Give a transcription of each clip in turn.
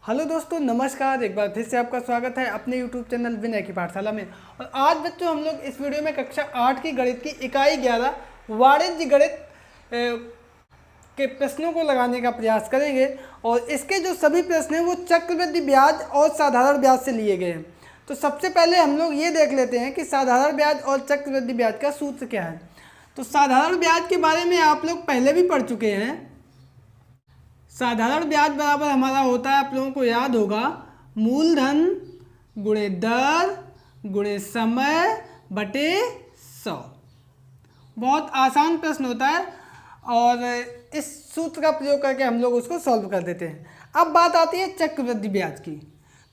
Hello दोस्तों, नमस्कार। एक बार फिर से आपका स्वागत है अपने YouTube चैनल विनय की पाठशाला में। और आज बच्चों हम लोग इस वीडियो में कक्षा 8 की गणित की इकाई 11 वाणिज्य गणित के प्रश्नों को लगाने का प्रयास करेंगे। और इसके जो सभी प्रश्न हैं वो चक्रवृद्धि ब्याज और साधारण ब्याज से लिए गए हैं। तो सबसे पहले हम लोग ये देख लेते हैं कि साधारण ब्याज और चक्रवृद्धि ब्याज का सूत्र क्या है। तो साधारण ब्याज के बारे में आप लोग पहले भी पढ़ चुके हैं। साधारण ब्याज बराबर हमारा होता है, आप लोगों को याद होगा, मूलधन गुणे दर गुणे समय बटे 100। बहुत आसान प्रश्न होता है और इस सूत्र का प्रयोग करके हम लोग उसको सॉल्व कर देते हैं। अब बात आती है चक्रवृद्धि ब्याज की।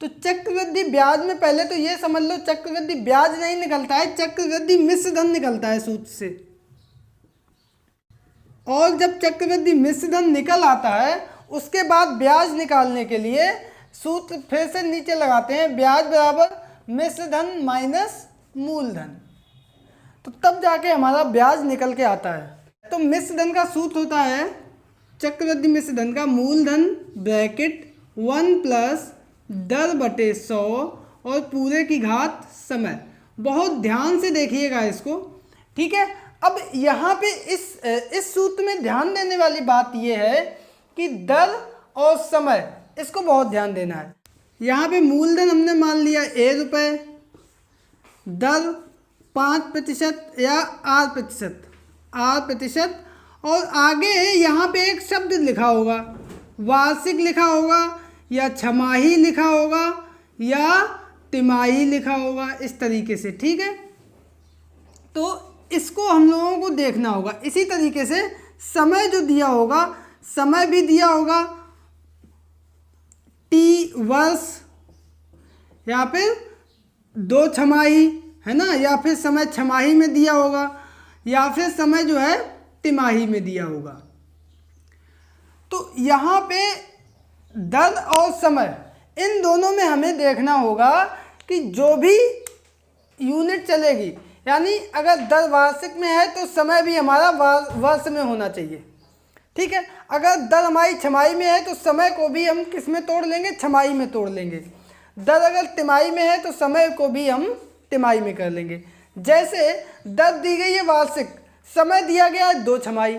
तो चक्रवृद्धि ब्याज में पहले तो ये समझ लो, चक्रवृद्धि ब्याज नहीं निकलता है, चक्रवृद्धि मिश्र धन निकलता है सूत्र से। और जब चक्रवृद्धि मिश्र धन निकल आता है उसके बाद ब्याज निकालने के लिए सूत्र फिर से नीचे लगाते हैं, ब्याज बराबर मिश्र धन माइनस मूलधन। तो तब जाके हमारा ब्याज निकल के आता है। तो मिश्र धन का सूत्र होता है, चक्रवृद्धि मिश्र धन का मूलधन ब्रैकेट 1 प्लस दर बटे 100 और पूरे की घात समय। बहुत ध्यान से देखिएगा इसको, ठीक है। अब यहाँ पे इस सूत्र में ध्यान देने वाली बात यह है कि दर और समय, इसको बहुत ध्यान देना है। यहाँ पे मूलधन हमने मान लिया A रुपये, दर 5% या R%, और आगे यहाँ पे एक शब्द लिखा होगा, वार्षिक लिखा होगा या छमाही लिखा होगा या तिमाही लिखा होगा, इस तरीके से, ठीक है। तो इसको हम लोगों को देखना होगा। इसी तरीके से समय जो दिया होगा, समय भी दिया होगा T वर्ष या फिर 2 छमाही, है ना, या फिर समय छमाही में दिया होगा या फिर समय जो है तिमाही में दिया होगा। तो यहाँ पे दर और समय, इन दोनों में हमें देखना होगा कि जो भी यूनिट चलेगी, यानी अगर दर वार्षिक में है तो समय भी हमारा वर्ष में होना चाहिए, ठीक है। अगर दर हमारी छमाही में है तो समय को भी हम किस में तोड़ लेंगे, छमाही में तोड़ लेंगे। दर अगर तिमाही में है तो समय को भी हम तिमाही में कर लेंगे। जैसे दर दी गई है वार्षिक, समय दिया गया है 2 छमाही,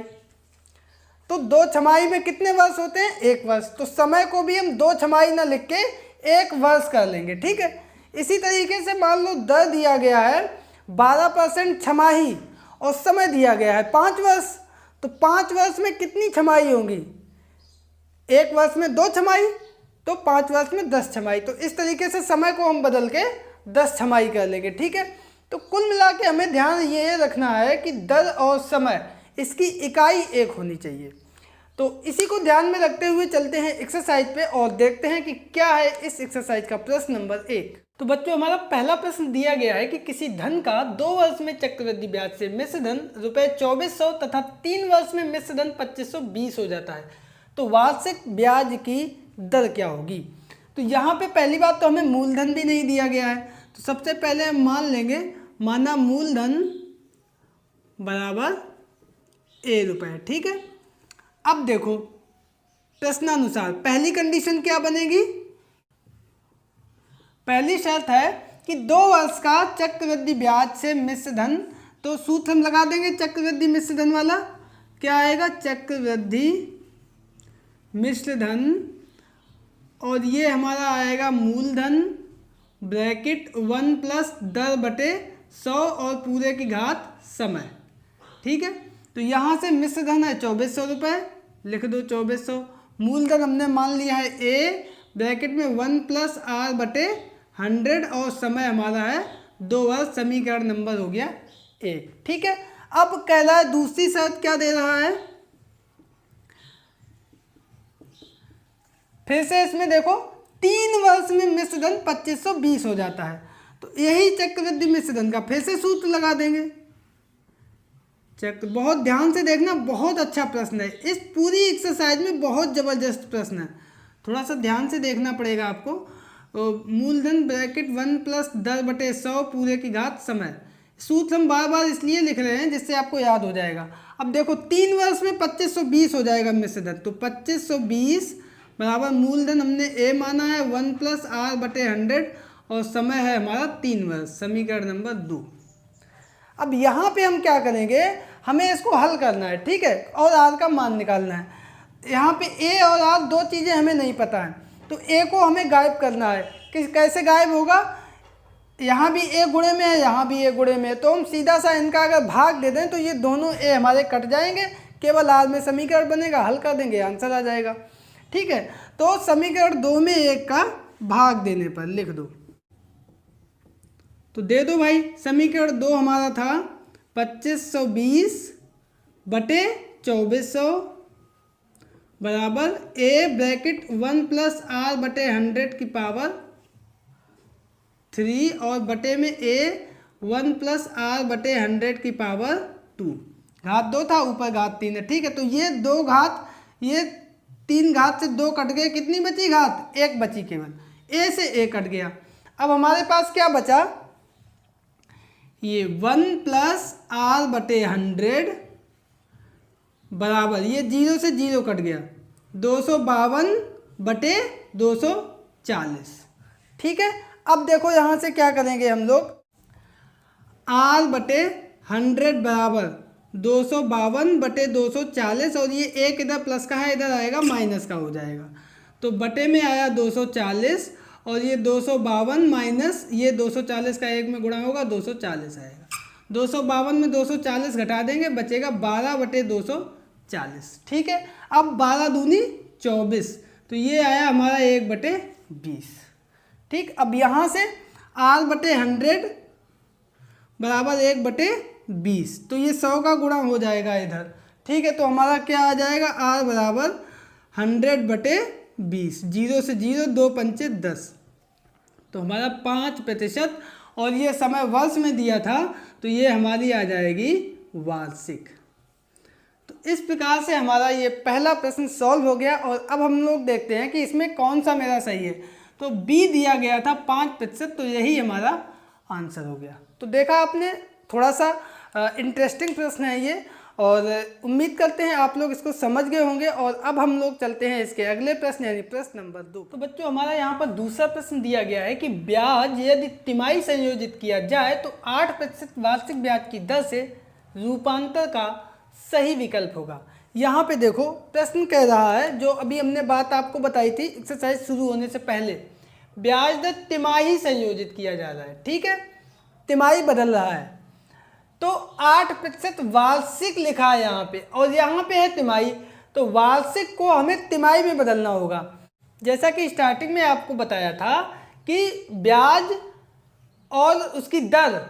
तो 2 छमाही में कितने वर्ष होते हैं, 1 वर्ष। तो समय को भी हम 2 छमाही ना लिख के 1 वर्ष कर लेंगे, ठीक है। इसी तरीके से मान लो दर दिया गया है 12% छमाही और समय दिया गया है 5 वर्ष, तो 5 वर्ष में कितनी छमाही होंगी, 1 वर्ष में 2 छमाही, तो 5 वर्ष में 10 छमाही। तो इस तरीके से समय को हम बदल के 10 छमाही कर लेंगे, ठीक है। तो कुल मिला के हमें ध्यान ये रखना है कि दर और समय, इसकी इकाई एक होनी चाहिए। तो इसी को ध्यान में रखते हुए चलते हैं एक्सरसाइज पे और देखते हैं कि क्या है इस एक्सरसाइज का प्रश्न नंबर 1। तो बच्चों हमारा पहला प्रश्न दिया गया है कि किसी धन का 2 वर्ष में चक्रवृद्धि ब्याज से मिश्र धन ₹2400 तथा 3 वर्ष में मिश्र धन 2520 हो जाता है, तो वार्षिक ब्याज की दर क्या होगी। तो यहाँ पे पहली बात तो हमें मूलधन भी नहीं दिया गया है, तो सबसे पहले हम मान लेंगे, माना मूलधन बराबर A रुपये, ठीक है। अब देखो प्रश्नानुसार पहली कंडीशन क्या बनेगी, पहली शर्त है कि 2 वर्ष का चक्रवृद्धि ब्याज से मिश्र धन, तो सूत्र हम लगा देंगे चक्रवृद्धि मिश्र धन वाला, क्या आएगा, चक्रवृद्धि मिश्र धन, और ये हमारा आएगा मूलधन ब्रैकेट 1 प्लस दर बटे 100 और पूरे की घात समय, ठीक है। तो यहाँ से मिश्र धन है 2400 रुपये, लिख दो 2400। मूलधन हमने मान लिया है A, ब्रैकेट में 1 प्लस R बटे 100 और समय हमारा है 2 वर्ष, समीकरण नंबर हो गया 1, ठीक है। अब कह रहा है दूसरी शर्त क्या दे रहा है, फिर से इसमें देखो 3 वर्ष में मिश्र धन 2520 हो जाता है, तो यही चक्रवृद्धि मिश्र धन का फिर से सूत्र लगा देंगे। बहुत ध्यान से देखना, बहुत अच्छा प्रश्न है, इस पूरी एक्सरसाइज में बहुत ज़बरदस्त प्रश्न है, थोड़ा सा ध्यान से देखना पड़ेगा आपको। मूलधन ब्रैकेट 1 प्लस दर बटे 100 पूरे की घात समय, सूत्र हम बार बार इसलिए लिख रहे हैं जिससे आपको याद हो जाएगा। अब देखो 3 वर्ष में 2520 हो जाएगा मिश्र धन, तो 2520 बराबर मूलधन हमने ए माना है 1+r/100 और समय है हमारा 3 वर्ष, समीकरण नंबर 2। अब यहाँ पे हम क्या करेंगे, हमें इसको हल करना है, ठीक है, और आर का मान निकालना है। यहाँ पे ए और आर दो चीज़ें हमें नहीं पता है, तो ए को हमें गायब करना है। कैसे गायब होगा, यहाँ भी ए गुणे में है, यहाँ भी ए गुणे में है, तो हम सीधा सा इनका अगर भाग दे दें तो ये दोनों ए हमारे कट जाएंगे, केवल आर में समीकरण बनेगा, हल कर देंगे, आंसर आ जाएगा। ठीक है, तो समीकरण 2 में 1 का भाग देने पर लिख दो, तो दे दो भाई। समीकरण 2 हमारा था 2520/2400 बराबर a ब्रैकेट 1+r/100 की पावर 3 और बटे में a 1+r/100 की पावर 2। घात 2 था, ऊपर घात 3 है। ठीक है, तो ये 2 घात, ये 3 घात से 2 कट गए, कितनी बची घात, 1 बची केवल, a से a कट गया। अब हमारे पास क्या बचा, ये 1+r/100 बराबर, ये 0 से 0 कट गया, 252/240। ठीक है, अब देखो यहाँ से क्या करेंगे हम लोग, r/100 बराबर 252/240 और ये एक इधर प्लस का है, इधर आएगा माइनस का हो जाएगा, तो बटे में आया 240 और ये 252 माइनस ये 240 का 1 में गुणा होगा, 240 आएगा। 252 में 240 घटा देंगे, बचेगा 12/240। ठीक है, अब 12 दूनी 24, तो ये आया हमारा 1/20। ठीक, अब यहाँ से r/100 बराबर 1/20, तो ये 100 का गुणा हो जाएगा इधर। ठीक है, तो हमारा क्या आ जाएगा, r बराबर 100/20, 0 से 0, 2 पंचे 10, तो हमारा 5%, और ये समय वर्ष में दिया था, तो ये हमारी आ जाएगी वार्षिक। तो इस प्रकार से हमारा ये पहला प्रश्न सॉल्व हो गया। और अब हम लोग देखते हैं कि इसमें कौन सा मेरा सही है। तो बी दिया गया था 5%, तो यही हमारा आंसर हो गया। तो देखा आपने, थोड़ा सा इंटरेस्टिंग प्रश्न है ये, और उम्मीद करते हैं आप लोग इसको समझ गए होंगे। और अब हम लोग चलते हैं इसके अगले प्रश्न, यानी प्रश्न नंबर 2। तो बच्चों, हमारा यहाँ पर दूसरा प्रश्न दिया गया है कि ब्याज यदि तिमाही संयोजित किया जाए तो 8% वार्षिक ब्याज की दर से रूपांतर का सही विकल्प होगा। यहाँ पे देखो प्रश्न कह रहा है, जो अभी हमने बात आपको बताई थी एक्सरसाइज शुरू होने से पहले, ब्याज दर तिमाही संयोजित किया जा रहा है। ठीक है, तिमाही बदल रहा है, तो 8% वार्षिक लिखा है यहाँ पे, और यहाँ पे है तिमाही, तो वार्षिक को हमें तिमाही में बदलना होगा। जैसा कि स्टार्टिंग में आपको बताया था कि ब्याज और उसकी दर,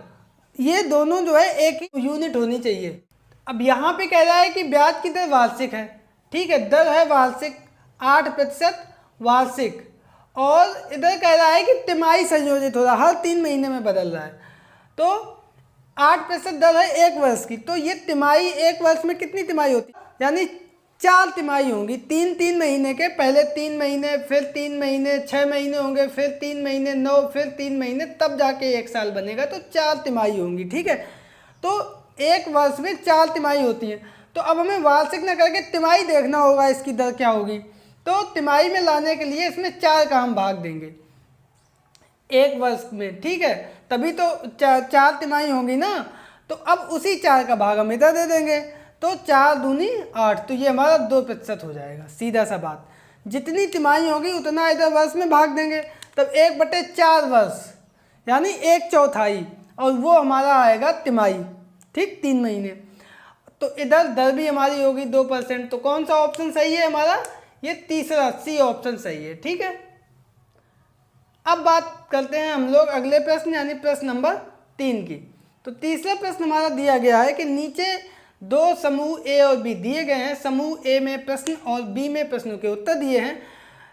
ये दोनों जो है एक ही यूनिट होनी चाहिए। अब यहाँ पे कह रहा है कि ब्याज की दर वार्षिक है, ठीक है, दर है वार्षिक, 8% वार्षिक, और इधर कह रहा है कि तिमाही संयोजित हो रहा है, हर 3 महीने में बदल रहा है, तो 8% दर है 1 वर्ष की, तो ये तिमाही 1 वर्ष में कितनी तिमाही होती है, यानी 4 तिमाही होंगी, 3 महीने के, पहले 3 महीने, फिर 3 महीने, 6 महीने होंगे, फिर 3 महीने, 9, फिर 3 महीने, तब जाके 1 साल बनेगा, तो 4 तिमाही होंगी। ठीक है, तो 1 वर्ष में 4 तिमाही होती है। तो अब हमें वार्षिक न करके तिमाही देखना होगा, इसकी दर क्या होगी। तो तिमाही में लाने के लिए इसमें 4 का हम भाग देंगे 1 वर्ष में। ठीक है, तभी तो 4 तिमाही होंगी ना, तो अब उसी 4 का भाग हम इधर दे देंगे, तो 4 दूनी 8, तो ये हमारा 2% हो जाएगा। सीधा सा बात, जितनी तिमाही होगी उतना इधर वर्ष में भाग देंगे, तब 1/4 वर्ष यानी 1/4, और वो हमारा आएगा तिमाही। ठीक, 3 महीने, तो इधर दर भी हमारी होगी 2%, तो कौन सा ऑप्शन सही है हमारा, ये तीसरा सी ऑप्शन सही है। ठीक है, अब बात करते हैं हम लोग अगले प्रश्न, यानी प्रश्न नंबर 3 की। तो तीसरा प्रश्न हमारा दिया गया है कि नीचे 2 समूह ए और बी दिए गए हैं, समूह ए में प्रश्न और बी में प्रश्नों के उत्तर दिए हैं,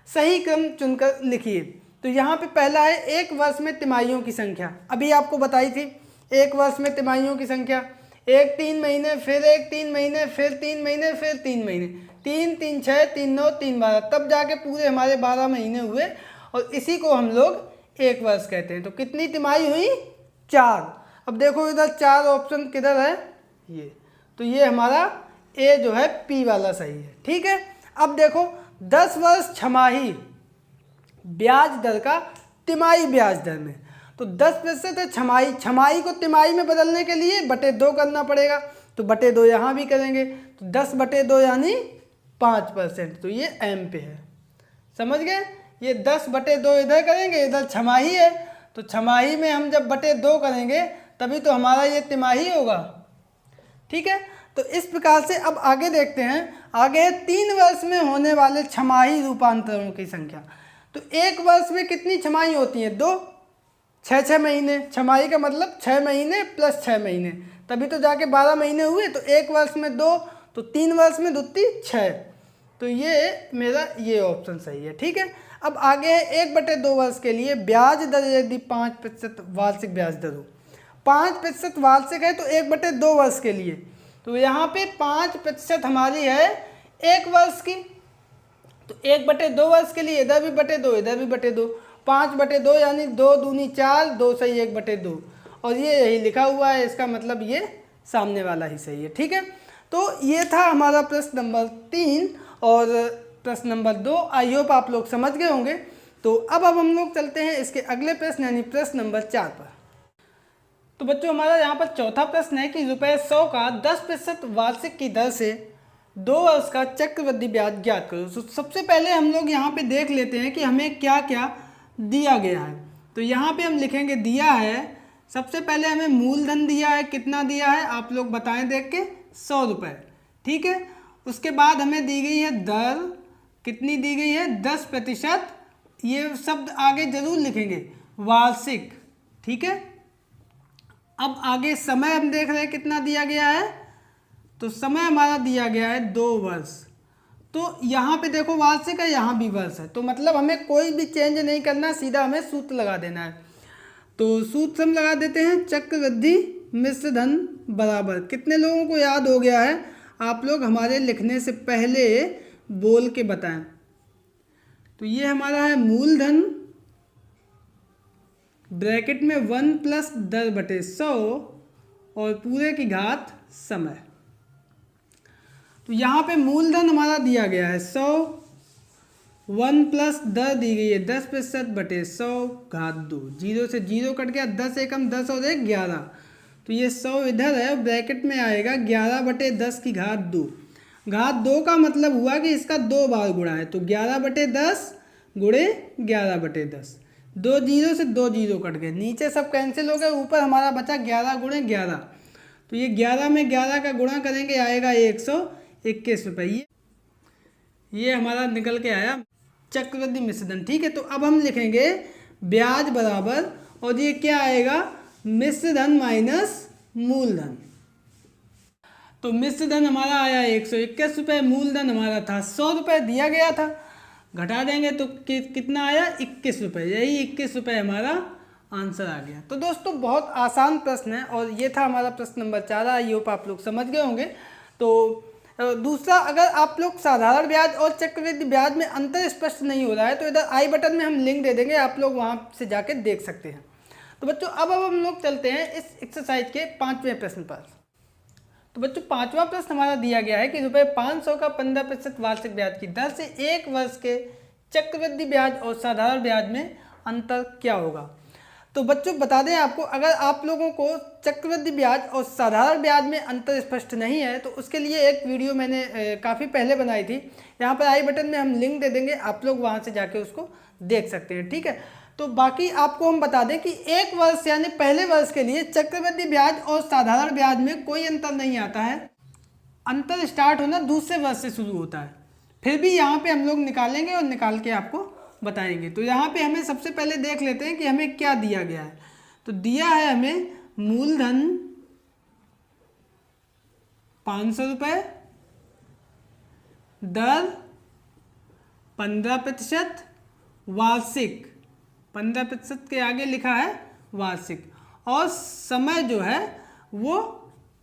सही क्रम चुनकर लिखिए। तो यहाँ पे पहला है 1 वर्ष में तिमाहियों की संख्या, अभी आपको बताई थी 1 वर्ष में तिमाहियों की संख्या, 1 3 महीने, फिर 1 3 महीने, फिर 3 महीने, फिर 3 महीने, 3 3 6 3 9 3 12, तब जाके पूरे हमारे 12 महीने हुए, और इसी को हम लोग 1 वर्ष कहते हैं। तो कितनी तिमाही हुई, 4। अब देखो इधर 4 ऑप्शन किधर है, ये, तो ये हमारा ए जो है पी वाला सही है। ठीक है, अब देखो 10 वर्ष छमाही ब्याज दर का तिमाही ब्याज दर में। तो 10% है छमाही, छमाही को तिमाही में बदलने के लिए बटे 2 करना पड़ेगा, तो बटे 2 यहाँ भी करेंगे, तो 10 बटे 2 यानी 5%। तो ये एम पे है, समझ गए। ये 10 बटे 2 इधर करेंगे, इधर छमाही है, तो छमाही में हम जब बटे 2 करेंगे तभी तो हमारा ये तिमाही होगा, ठीक है। तो इस प्रकार से अब आगे देखते हैं। आगे है 3 वर्ष में होने वाले छमाही रूपांतरों की संख्या। तो एक वर्ष में कितनी छमाही होती हैं? 2, 6 महीने। छमाही का मतलब 6 महीने प्लस 6 महीने, तभी तो जाके 12 महीने हुए। तो एक वर्ष में 2, तो 3 वर्ष में 2 × 6। तो ये मेरा ये ऑप्शन सही है, ठीक है। अब आगे है 1/2 वर्ष के लिए ब्याज दर यदि 5% वार्षिक ब्याज दर हो। 5% वार्षिक है तो 1/2 वर्ष के लिए, तो यहाँ पे 5% हमारी है 1 वर्ष की, तो 1/2 वर्ष के लिए इधर भी बटे 2, इधर भी बटे 2, 5/2 यानी 2 दूनी 4, 2 सही 1/2, और ये यही लिखा हुआ है, इसका मतलब ये सामने वाला ही सही है, ठीक है। तो ये था हमारा प्रश्न नंबर 3 और प्रश्न नंबर 2। आई होप आप लोग समझ गए होंगे। तो अब हम लोग चलते हैं इसके अगले प्रश्न यानी प्रश्न नंबर 4 पर। तो बच्चों हमारा यहाँ पर चौथा प्रश्न है कि ₹100 का 10% वार्षिक की दर से 2 वर्ष का चक्रवृद्धि ब्याज ज्ञात करो। तो सबसे पहले हम लोग यहाँ पे देख लेते हैं कि हमें क्या क्या दिया गया है। तो यहाँ पे हम लिखेंगे दिया है, सबसे पहले हमें मूलधन दिया है, कितना दिया है आप लोग बताएं देख के, ₹100, ठीक है। उसके बाद हमें दी गई है दर, कितनी दी गई है? 10%। ये शब्द आगे जरूर लिखेंगे, वार्षिक, ठीक है। अब आगे समय हम देख रहे हैं कितना दिया गया है, तो समय हमारा दिया गया है 2 वर्ष। तो यहाँ पे देखो वार्षिक है, यहाँ भी वर्ष है, तो मतलब हमें कोई भी चेंज नहीं करना, सीधा हमें सूत्र लगा देना है। तो सूत्र हम लगा देते हैं, चक्रवृद्धि मिश्र धन बराबर, कितने लोगों को याद हो गया है? आप लोग हमारे लिखने से पहले बोल के बताएं। तो ये हमारा है मूलधन ब्रैकेट में 1 + दर बटे 100 और पूरे की घात समय। तो यहाँ पे मूलधन हमारा दिया गया है 100, 1 + दर दी गई है 10% बटे 100 घात 2, 0 से 0 कट गया, 10 एकम 10 और 1 11, तो ये 100 इधर है, ब्रैकेट में आएगा 11 बटे 10 की घात 2। घात 2 का मतलब हुआ कि इसका 2 बार गुणा है, तो 11 बटे 10 गुणे 11 बटे 10, 2 0 से 2 0 कट गए, नीचे सब कैंसिल हो गए, ऊपर हमारा बचा 11 गुणे 11। तो ये 11 में 11 का गुणा करेंगे आएगा 121 रुपये। ये हमारा निकल के आया चक्रवृद्धि मिश्रधन, ठीक है। तो अब हम लिखेंगे ब्याज बराबर, और ये क्या आएगा? मिश्रधन माइनस मूलधन। तो मिश्रधन हमारा आया 121 रुपये, मूलधन हमारा था 100 रुपये दिया गया था, घटा देंगे तो कितना आया? 21 रुपये। यही 21 रुपये हमारा आंसर आ गया। तो दोस्तों बहुत आसान प्रश्न है, और ये था हमारा प्रश्न नंबर 4। आई होप आप लोग समझ गए होंगे। तो दूसरा, अगर आप लोग साधारण ब्याज और चक्रवृद्धि ब्याज में अंतर स्पष्ट नहीं हो रहा है तो इधर आई बटन में हम लिंक दे देंगे, आप लोग वहाँ से जाके देख सकते हैं। तो बच्चों अब हम लोग चलते हैं इस एक्सरसाइज के 5वें प्रश्न पर। तो बच्चों 5वां प्रश्न हमारा दिया गया है कि ₹500 का 15% वार्षिक ब्याज की दर से 1 वर्ष के चक्रवृद्धि ब्याज और साधारण ब्याज में अंतर क्या होगा। तो बच्चों बता दें आपको, अगर आप लोगों को चक्रवृद्धि ब्याज और साधारण ब्याज में अंतर स्पष्ट नहीं है तो उसके लिए एक वीडियो मैंने काफ़ी पहले बनाई थी, यहाँ पर आई बटन में हम लिंक दे देंगे, आप लोग वहाँ से जाके उसको देख सकते हैं, ठीक है। तो बाकी आपको हम बता दें कि 1 वर्ष यानी पहले वर्ष के लिए चक्रवृद्धि ब्याज और साधारण ब्याज में कोई अंतर नहीं आता है, अंतर स्टार्ट होना दूसरे वर्ष से शुरू होता है। फिर भी यहाँ पे हम लोग निकालेंगे और निकाल के आपको बताएंगे। तो यहाँ पे हमें सबसे पहले देख लेते हैं कि हमें क्या दिया गया है। तो दिया है हमें मूलधन 500 रुपये, दर 15%, वार्षिक 15% के आगे लिखा है वार्षिक, और समय जो है वो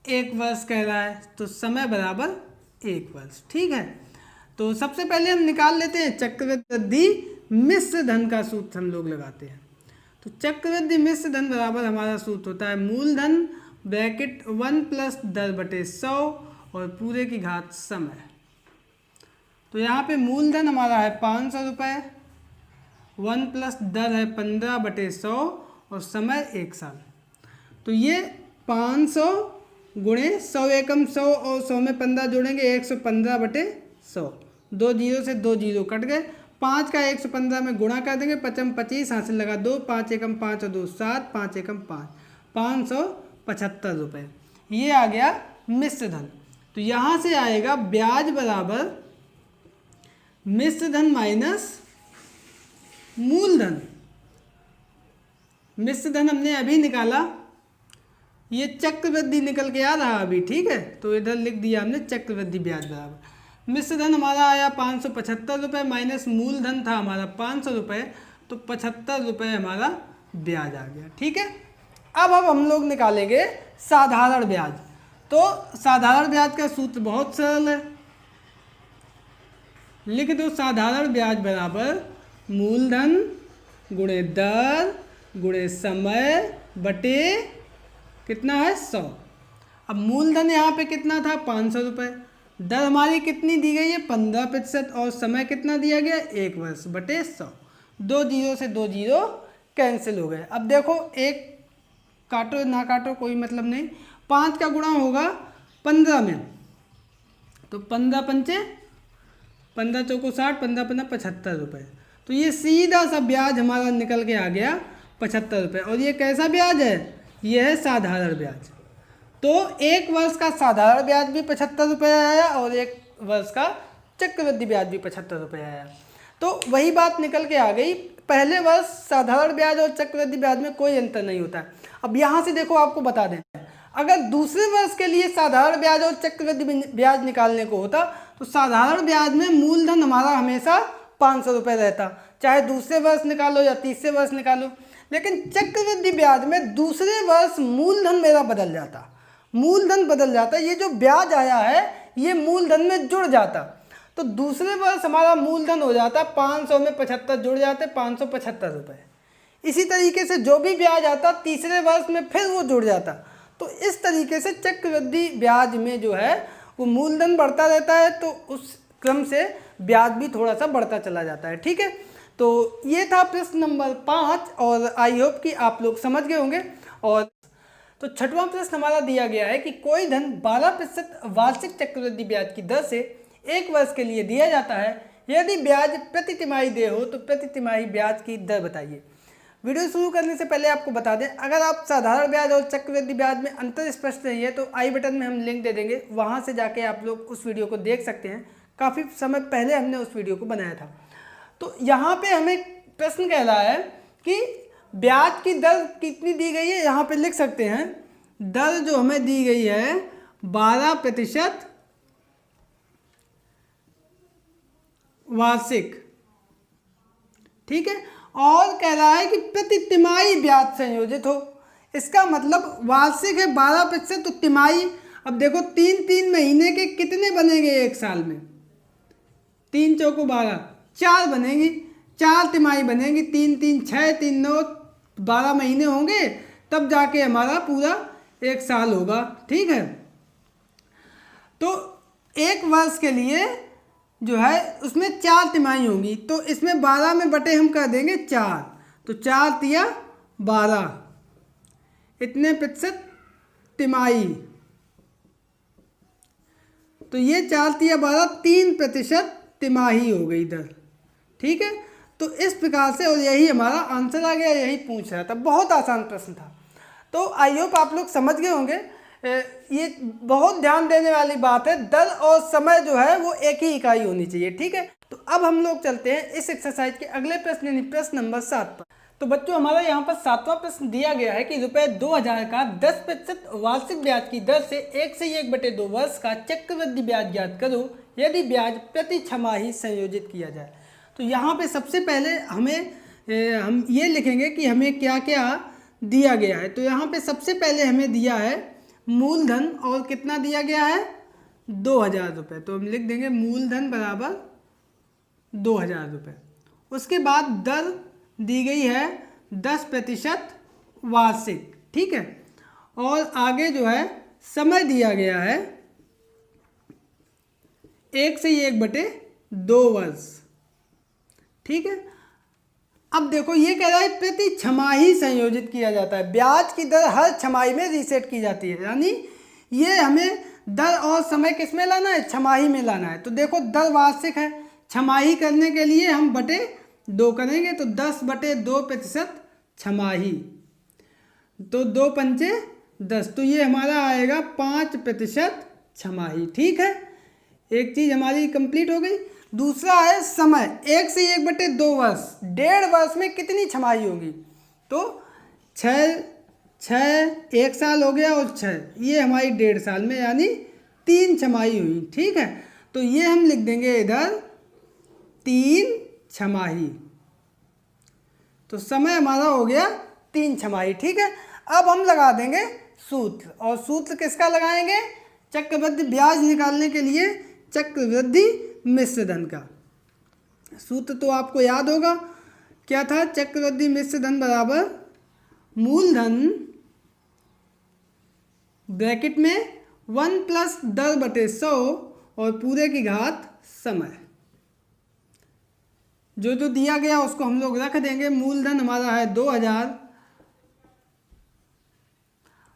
1 वर्ष कह रहा है, तो समय बराबर 1 वर्ष, ठीक है। तो सबसे पहले हम निकाल लेते हैं चक्रवृद्धि मिश्र धन का सूत्र हम लोग लगाते हैं। तो चक्रवृद्धि मिश्र धन बराबर हमारा सूत्र होता है मूलधन ब्रैकेट 1 + दर बटे 100 और पूरे की घात समय। तो यहाँ पे मूलधन हमारा है 500 रुपये, 1 प्लस दर है 15/100 और समय 1 साल। तो ये 500 गुणे 100 एकम 100 और 100 में 15 जोड़ेंगे 115/100। 2 जीरो से 2 जीरो कट गए। 5 का 115 में गुणा कर देंगे, 5 25 हासिल लगा 2, 5 एकम 5 और 2 7, 5 एकम 5, 575 रुपये। ये आ गया मिश्र धन। तो यहाँ से आएगा ब्याज बराबर मिश्र धन माइनस मूलधन। मिश्र धन हमने अभी निकाला, ये चक्रवृद्धि निकल के आ रहा अभी, ठीक है। तो इधर लिख दिया हमने चक्रवृद्धि ब्याज बराबर मिश्र धन हमारा आया 575 रुपये माइनस मूलधन था हमारा 500 रुपये, तो 75 रुपये हमारा ब्याज आ गया, ठीक है। अब हम लोग निकालेंगे साधारण ब्याज। तो साधारण ब्याज का सूत्र बहुत सरल है, लिख दो साधारण ब्याज बराबर मूलधन गुणे दर गुणे समय बटे कितना है 100। अब मूलधन यहाँ पे कितना था 500 रुपये, दर हमारी कितनी दी गई है 15% और समय कितना दिया गया 1 वर्ष बटे 100। 2 जीरो से 2 जीरो कैंसिल हो गए। अब देखो एक काटो ना काटो कोई मतलब नहीं, 5 का गुणा होगा 15 में, तो 15 पंचे 15 चौको 60, 15 15 75 रुपये। तो ये सीधा सा ब्याज हमारा निकल के आ गया 75 रुपये। और ये कैसा ब्याज है, ये है साधारण ब्याज। तो 1 वर्ष का साधारण ब्याज भी 75 रुपये आया और 1 वर्ष का चक्रवृद्धि ब्याज भी 75 रुपये आया। तो वही बात निकल के आ गई, पहले वर्ष साधारण ब्याज और चक्रवृद्धि ब्याज में कोई अंतर नहीं होता। अब यहाँ से देखो आपको बता दें, अगर दूसरे वर्ष के लिए साधारण ब्याज और चक्रवृद्धि ब्याज निकालने को होता तो साधारण ब्याज में मूलधन हमारा हमेशा 500 रुपये रहता, चाहे दूसरे वर्ष निकालो या तीसरे वर्ष निकालो। लेकिन चक्रवृद्धि ब्याज में दूसरे वर्ष मूलधन मेरा बदल जाता, मूलधन बदल जाता, ये जो ब्याज आया है ये मूलधन में जुड़ जाता। तो दूसरे वर्ष हमारा मूलधन हो जाता 500 में 75 जुड़ जाते 575 रुपये। इसी तरीके से जो भी ब्याज आता तीसरे वर्ष में फिर वो जुड़ जाता। तो इस तरीके से चक्रवृद्धि ब्याज में जो है वो मूलधन बढ़ता रहता है, तो उस क्रम से ब्याज भी थोड़ा सा बढ़ता चला जाता है, ठीक है। तो ये था प्रश्न नंबर 5 और आई होप कि आप लोग समझ गए होंगे। और तो छठवां प्रश्न हमारा दिया गया है कि कोई धन 12% वार्षिक चक्रवृद्धि ब्याज की दर से 1 वर्ष के लिए दिया जाता है, यदि ब्याज प्रति तिमाही देय हो तो प्रति तिमाही ब्याज की दर बताइए। वीडियो शुरू करने से पहले आपको बता दें, अगर आप साधारण ब्याज और चक्रवृद्धि ब्याज में अंतर स्पष्ट नहीं है तो आई बटन में हम लिंक दे देंगे, वहाँ से जाके आप लोग उस वीडियो को देख सकते हैं। काफ़ी समय पहले हमने उस वीडियो को बनाया था। तो यहाँ पे हमें प्रश्न कह रहा है कि ब्याज की दर कितनी दी गई है, यहाँ पे लिख सकते हैं दर जो हमें दी गई है 12% वार्षिक, ठीक है। और कह रहा है कि प्रति तिमाही ब्याज संयोजित हो। इसका मतलब वार्षिक है 12%, तो तिमाही, अब देखो 3 महीने के कितने बनेंगे 1 साल में, 3 चौको 12, 4 बनेंगी, 4 तिमाही बनेंगी, 3 3 6 3 9 12 महीने होंगे, तब जाके हमारा पूरा 1 साल होगा, ठीक है। तो 1 वर्ष के लिए जो है उसमें 4 तिमाही होंगी, तो इसमें 12 में बटे हम कर देंगे 4, तो 4 तिया 12, इतने प्रतिशत तिमाही, तो ये 4 तिया 12 3% तिमाही हो गई दर, ठीक है। तो इस प्रकार से, और यही हमारा आंसर आ गया, यही पूछ रहा था, बहुत आसान प्रश्न था। तो आई होप आप लोग समझ गए होंगे। ये बहुत ध्यान देने वाली बात है, दर और समय जो है वो एक ही इकाई होनी चाहिए, ठीक है। तो अब हम लोग चलते हैं इस एक्सरसाइज के अगले प्रश्न यानी प्रश्न नंबर 7 पर। तो बच्चों हमारा यहाँ पर 7वां प्रश्न दिया गया है कि रुपये 2000 का 10% वार्षिक ब्याज की दर से 1/2 वर्ष का चक्रवृद्धि ब्याज ज्ञात करो, यदि ब्याज प्रति छमाही संयोजित किया जाए। तो यहाँ पे सबसे पहले हम ये लिखेंगे कि हमें क्या क्या दिया गया है। तो यहाँ पे सबसे पहले हमें दिया है मूलधन, और कितना दिया गया है 2000 रुपये, तो हम लिख देंगे मूलधन बराबर 2000 रुपये। उसके बाद दर दी गई है 10% वार्षिक, ठीक है। और आगे जो है समय दिया गया है 1/1 2 वर्ष। ठीक है, अब देखो ये कह रहा है प्रति छमाही संयोजित किया जाता है। ब्याज की दर हर छमाही में रीसेट की जाती है, यानी ये हमें दर और समय किस में लाना है, छमाही में लाना है। तो देखो दर वार्षिक है, छमाही करने के लिए हम बटे 2 करेंगे, तो 10/2% छमाही, तो 2 पंचे 10, तो ये हमारा आएगा 5% छमाही। ठीक है, एक चीज़ हमारी कंप्लीट हो गई। दूसरा है समय, 1 से 1/2 वर्ष, 1.5 वर्ष में कितनी छमाही होगी, तो 6 1 साल हो गया और 6, ये हमारी 1.5 साल में, यानी 3 छमाही हुई। ठीक है, तो ये हम लिख देंगे इधर 3 छमाही, तो समय हमारा हो गया 3 छमाही। ठीक है, अब हम लगा देंगे सूत्र, और सूत्र किसका लगाएंगे, चक्रवृद्धि ब्याज निकालने के लिए चक्रवृद्धि मिश्र धन का। सूत्र तो आपको याद होगा, क्या था, चक्रवृद्धि मिश्र धन बराबर मूलधन ब्रैकेट में 1 + 10/100 और पूरे की घात समय। जो जो दिया गया उसको हम लोग रख देंगे। मूलधन हमारा है 2000,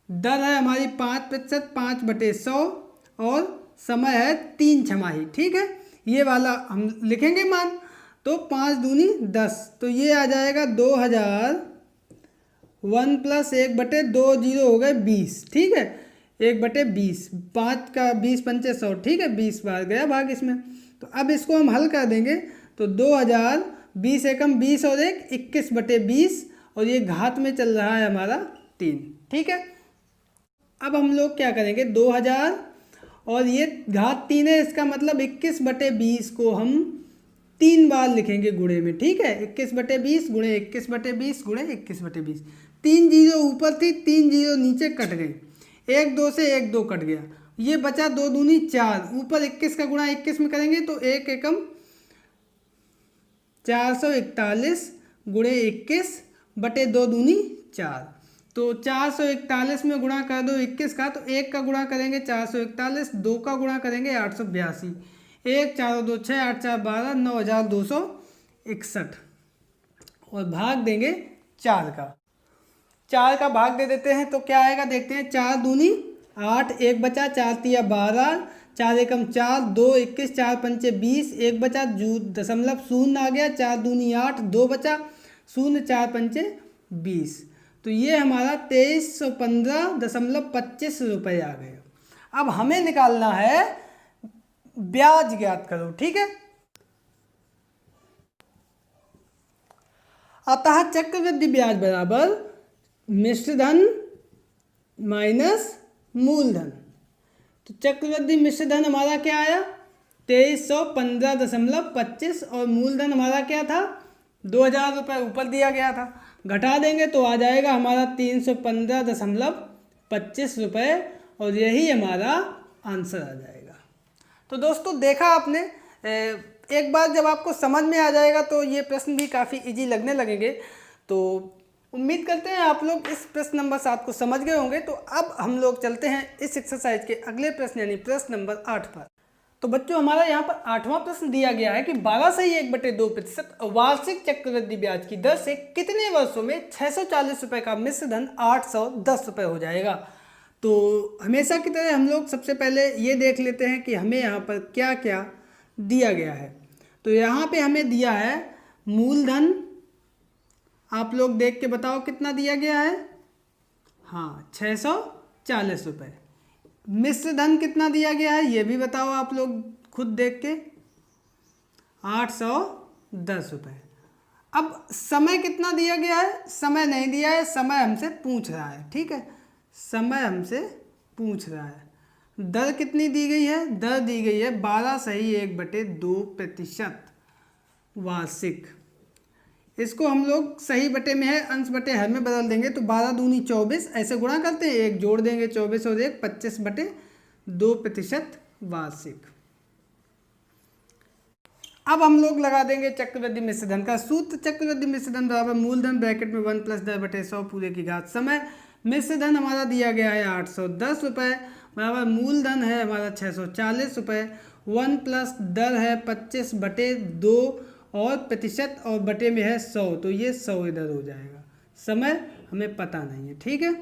दर है हमारी 5%, 5/100 और समय है 3 छमाही। ठीक है, ये वाला हम लिखेंगे मान, तो 5 दूनी 10, तो ये आ जाएगा 2000, 1 + 1/2, 0 हो गए 20। ठीक है, 1/20, 5 का 20 पंचे 100। ठीक है, 20 बार गया भाग इसमें, तो अब इसको हम हल कर देंगे, तो 2000, 20 एकम 20 और 1 21/20, और ये घात में चल रहा है हमारा 3। ठीक है, अब हम लोग क्या करेंगे, 2000 और ये घात 3 है, इसका मतलब 21/20 को हम 3 बार लिखेंगे गुणे में। ठीक है, 21/20 गुणे 21/20 गुणे 21/20, 3 जीरो ऊपर थी, 3 जीरो नीचे कट गई, 1 2 से 1 2 कट गया, ये बचा 2 दूनी 4, ऊपर 21 का गुणा 21 में करेंगे तो 1 एकम 441 गुणे 21/2 दूनी 4, तो 441 में गुणा कर दो 21 का, तो 1 का गुणा करेंगे 441, 2 का गुणा करेंगे 882, 1 4 2 6 8 4 12, 9261, और भाग देंगे 4 का। 4 का भाग दे देते हैं तो क्या आएगा, देखते हैं। 4 दूनी 8, 1 बचा, 4 तिया 12, 4 एकम 4, 2 21, 4 पंचे 20, 1 बचा, 0.0 आ गया, 4 दूनी 8, 2 बचा, 0 4 पंचे 20, तो ये हमारा 2315.25 रुपये आ गए। अब हमें निकालना है ब्याज, ज्ञात करो। ठीक है, अतः चक्रवृद्धि ब्याज बराबर मिश्र धन माइनस मूलधन, तो चक्रवृद्धि मिश्र धन हमारा क्या आया, 2315.25, और मूलधन हमारा क्या था, 2000 रुपये ऊपर दिया गया था, घटा देंगे तो आ जाएगा हमारा 315.25 रुपये, और यही हमारा आंसर आ जाएगा। तो दोस्तों देखा आपने, एक बार जब आपको समझ में आ जाएगा तो ये प्रश्न भी काफ़ी इजी लगने लगेंगे। तो उम्मीद करते हैं आप लोग इस प्रश्न नंबर 7 को समझ गए होंगे। तो अब हम लोग चलते हैं इस एक्सरसाइज के अगले प्रश्न यानी प्रश्न नंबर 8 पर। तो बच्चों हमारा यहाँ पर 8वां प्रश्न दिया गया है कि 12 से 1/2% वार्षिक चक्रवृद्धि ब्याज की दर से कितने वर्षों में 640 रुपये का मिश्र धन 810 रुपये हो जाएगा। तो हमेशा की तरह हम लोग सबसे पहले ये देख लेते हैं कि हमें यहाँ पर क्या क्या दिया गया है। तो यहाँ पे हमें दिया है मूलधन, आप लोग देख के बताओ कितना दिया गया है, हाँ 640 रुपये। मिश्र धन कितना दिया गया है ये भी बताओ आप लोग खुद देख के, 810 रुपये। अब समय कितना दिया गया है, समय नहीं दिया है, समय हमसे पूछ रहा है। ठीक है, समय हमसे पूछ रहा है। दर कितनी दी गई है, दर दी गई है 12 सही 1/2% वार्षिक। इसको हम लोग सही बटे में है, अंश बटे हर में बदल देंगे तो 12 दूनी 24, ऐसे गुणा करते हैं, एक जोड़ देंगे 24 और 1 25/2% वार्षिक। अब हम लोग लगा देंगे चक्रवृद्धि मिश्र धन का सूत्र। चक्रवृद्धि मिश्र धन बराबर मूलधन ब्रैकेट में 1 + 10/100 पूरे की घात समय। मिश्र धन हमारा दिया गया है 810 रुपये बराबर मूलधन है हमारा 640 रुपये, 1 प्लस दर है 25/2 और प्रतिशत और बटे में है 100, तो ये 100 इधर हो जाएगा। समय हमें पता नहीं है, ठीक है।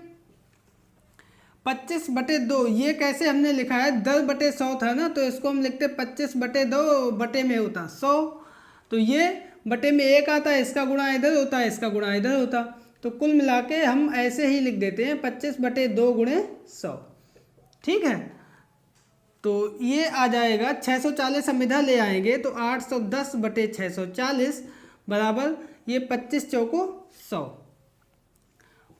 25/2 ये कैसे हमने लिखा है, दर बटे 100 था ना, तो इसको हम लिखते 25/2 बटे में होता 100, तो ये बटे में 1 आता है, इसका गुणा इधर होता है, इसका गुणा इधर होता, तो कुल मिला के हम ऐसे ही लिख देते हैं 25/2 गुणे 100, ठीक है। तो ये आ जाएगा 640, हम इधर ले आएंगे तो 810/640 बराबर ये 25 चौको 100,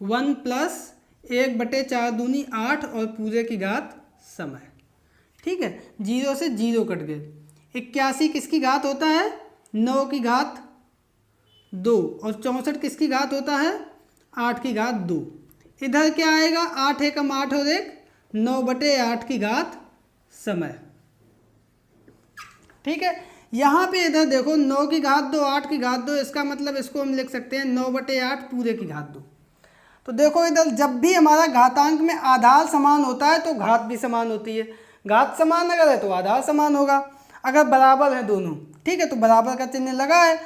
1 प्लस 1/4 दूनी 8 और पूरे की घात समय, ठीक है। 0 से 0 कट गए। 81 किसकी घात होता है, 9 की घात 2, और 64 किसकी घात होता है, 8 की घात 2। इधर क्या आएगा, 8 एकम 8 और 1 9/8 की घात समय, ठीक है। यहाँ पे इधर देखो 9 की घात 2 8 की घात 2, इसका मतलब इसको हम लिख सकते हैं 9/8 पूरे की घात 2। तो देखो इधर जब भी हमारा घातांक में आधार समान होता है तो घात भी समान होती है। घात समान अगर है तो आधार समान होगा, अगर बराबर है दोनों, ठीक है, तो बराबर का चिन्ह लगा है,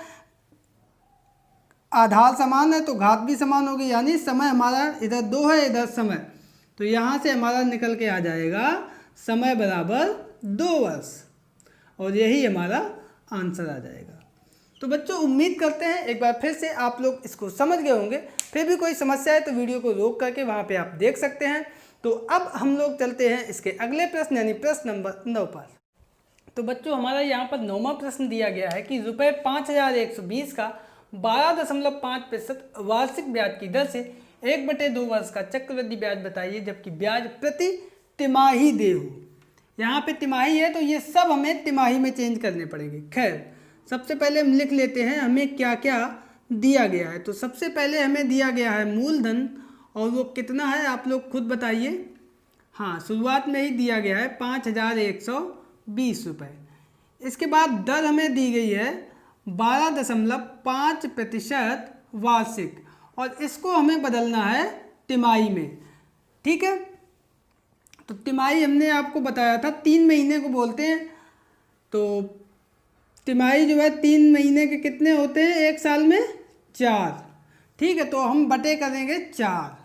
आधार समान है तो घात भी समान होगी, यानी समय हमारा इधर 2 है, इधर समय, तो यहाँ से हमारा निकल के आ जाएगा समय बराबर 2 वर्ष, और यही हमारा आंसर आ जाएगा। तो बच्चों उम्मीद करते हैं एक बार फिर से आप लोग इसको समझ गए होंगे। फिर भी कोई समस्या है तो वीडियो को रोक करके वहाँ पे आप देख सकते हैं। तो अब हम लोग चलते हैं इसके अगले प्रश्न यानी प्रश्न नंबर 9 पर। तो बच्चों हमारा यहाँ पर 9वां प्रश्न दिया गया है कि रुपये 5120 का 12.5% वार्षिक ब्याज की दर से 1/2 वर्ष का चक्रवृद्धि ब्याज बताइए, जबकि ब्याज प्रति तिमाही दे हो। यहाँ पे तिमाही है तो ये सब हमें तिमाही में चेंज करने पड़ेंगे। खैर सबसे पहले हम लिख लेते हैं हमें क्या क्या दिया गया है। तो सबसे पहले हमें दिया गया है मूलधन, और वो कितना है आप लोग खुद बताइए। हाँ, शुरुआत में ही दिया गया है 5120 रुपये। इसके बाद दर हमें दी गई है 12.5% वार्षिक, और इसको हमें बदलना है तिमाही में, ठीक है। तो तिमाही हमने आपको बताया था 3 महीने को बोलते हैं। तो तिमाही जो है 3 महीने के कितने होते हैं एक साल में, 4, ठीक है। तो हम बटे करेंगे 4,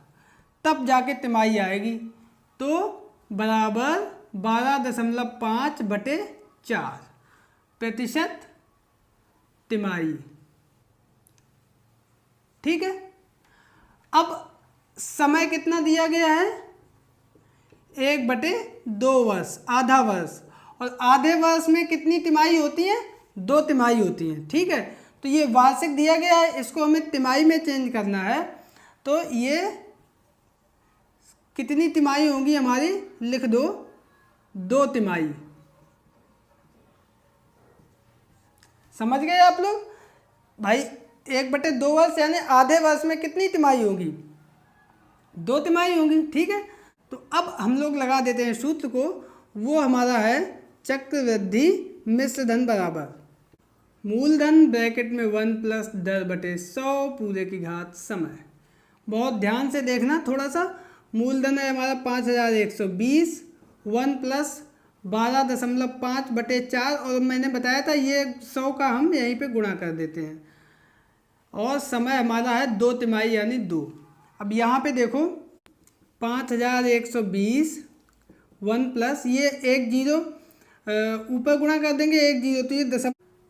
तब जाके तिमाही आएगी। तो बराबर 12.5/4% तिमाही, ठीक है। अब समय कितना दिया गया है, 1/2 वर्ष, आधा वर्ष, और आधे वर्ष में कितनी तिमाही होती है, 2 तिमाही होती हैं, ठीक है। तो ये वार्षिक दिया गया है, इसको हमें तिमाही में चेंज करना है। तो ये कितनी तिमाही होंगी हमारी, लिख दो 2 तिमाही। समझ गए आप लोग भाई, 1/2 वर्ष यानी आधे वर्ष में कितनी तिमाही होगी, 2 तिमाही होंगी, ठीक है। तो अब हम लोग लगा देते हैं सूत्र को, वो हमारा है चक्रवृद्धि मिश्र धन बराबर मूलधन ब्रैकेट में 1 प्लस दर बटे 100 पूरे की घात समय। बहुत ध्यान से देखना थोड़ा सा। मूलधन है हमारा 5120, 1 प्लस 12.5/4, और मैंने बताया था ये 100 का हम यहीं पे गुणा कर देते हैं, और समय हमारा है 2 तिमाही यानी 2। अब यहाँ पे देखो 5120 1 प्लस ये 1 0 ऊपर गुणा कर देंगे 1 0, तो ये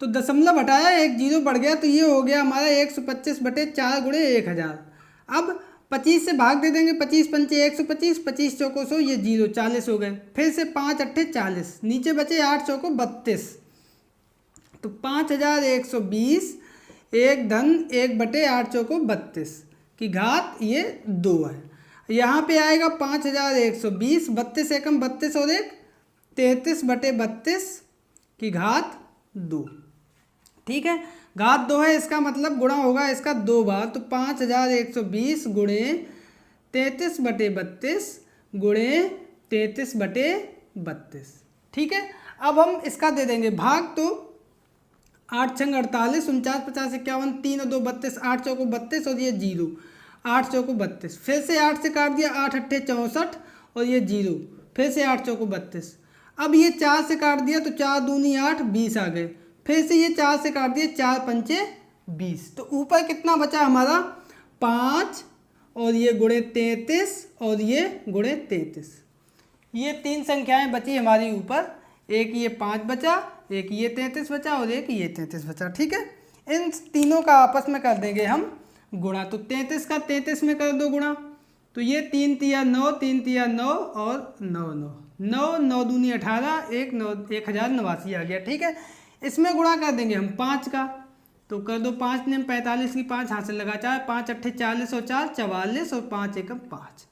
दशमलव हटाया 1 0 बढ़ गया, तो ये हो गया हमारा 125/4 गुणे 1000। अब 25 से भाग दे देंगे, 25 पंचे 125, 25 चौको 100, ये 0 40 हो गए। फिर से 5 अट्ठे 40, नीचे बचे 8 चौको 32। तो 5120 1 धन 1/8 चौको 32 की घात ये 2 है। यहाँ पे आएगा 5120, 32 एकम 32 और 1 33/32 की घात 2, ठीक है। घात 2 है, इसका मतलब गुणा होगा इसका 2 बार। तो 5120 गुणे 33/32 गुणे 33/32, ठीक है। अब हम इसका दे देंगे भाग, तो 8 छंग 48, 49 50 51, 3 और 2 32, 8 चौको 32 और ये 0, 8 चौको 32। फिर से 8 से काट दिया, 8 अट्ठे 64 और ये 0, फिर से 8 चौको 32। अब ये 4 से काट दिया तो 4 दूनी 8, 20 आ गए। फिर से ये 4 से काट दिया, 4 पंचे 20। तो ऊपर कितना बचा हमारा 5, और ये गुणे 33 और ये गुणे 33। ये 3 संख्याएं बची हमारी ऊपर, एक ये 5 बचा, एक ये 33 बचा और एक ये 33 बचा। ठीक है, इन तीनों का आपस में कर देंगे हम गुणा। तो 33 का 33 में कर दो गुणा, तो ये 3 तिया 9, 3 तिया 9 और 9 9 9 9 दूनी 18, 1089 आ गया। ठीक है, इसमें गुणा कर देंगे हम 5 का, तो कर दो 5 ने 45 की 5 हाथ से लगा 4, 5 अट्ठे 40 और 4 44 और 5 एकम 5।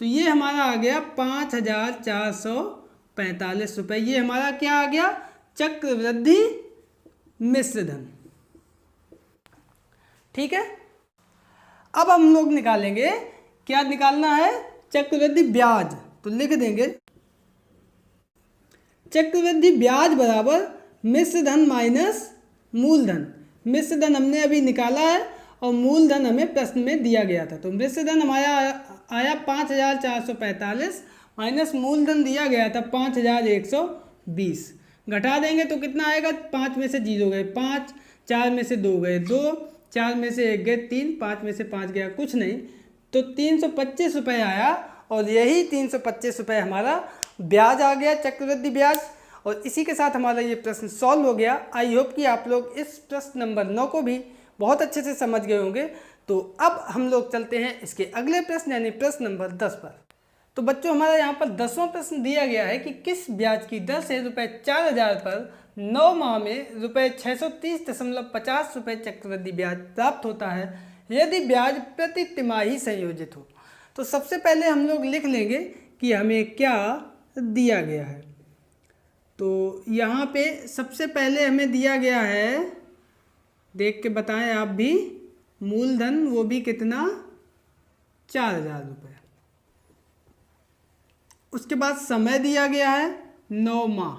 तो ये हमारा आ गया 5445 रुपये। ये हमारा क्या आ गया, चक्रवृद्धि मिश्र धन। ठीक है, अब हम लोग निकालेंगे, क्या निकालना है, चक्रवृद्धि ब्याज। तो लिख देंगे चक्रवृद्धि ब्याज बराबर मिश्र धन माइनस मूलधन। मिश्र धन हमने अभी निकाला है और मूलधन हमें प्रश्न में दिया गया था। तो मिश्र धन हमारा आया 5445 माइनस मूलधन दिया गया था 5120। घटा देंगे तो कितना आएगा, 5 में से 0 गए 5, 4 में से 2 गए 2, 4 में से 1 गए 3, 5 में से 5 गया कुछ नहीं, तो 325 रुपये आया। और यही 325 रुपये हमारा ब्याज आ गया, चक्रवृद्धि ब्याज। और इसी के साथ हमारा ये प्रश्न सॉल्व हो गया। आई होप कि आप लोग इस प्रश्न नंबर 9 को भी बहुत अच्छे से समझ गए होंगे। तो अब हम लोग चलते हैं इसके अगले प्रश्न यानी प्रश्न नंबर 10 पर। तो बच्चों हमारा यहाँ पर 10वां प्रश्न दिया गया है कि किस ब्याज की दर से रुपये 4000 पर 9 माह में रुपये 630.50 रुपये चक्रवृद्धि ब्याज प्राप्त होता है यदि ब्याज प्रति तिमाही संयोजित हो। तो सबसे पहले हम लोग लिख लेंगे कि हमें क्या दिया गया है। तो यहाँ पे सबसे पहले हमें दिया गया है, देख के बताएं आप भी, मूलधन, वो भी कितना, 4000 रुपये। उसके बाद समय दिया गया है 9 माह।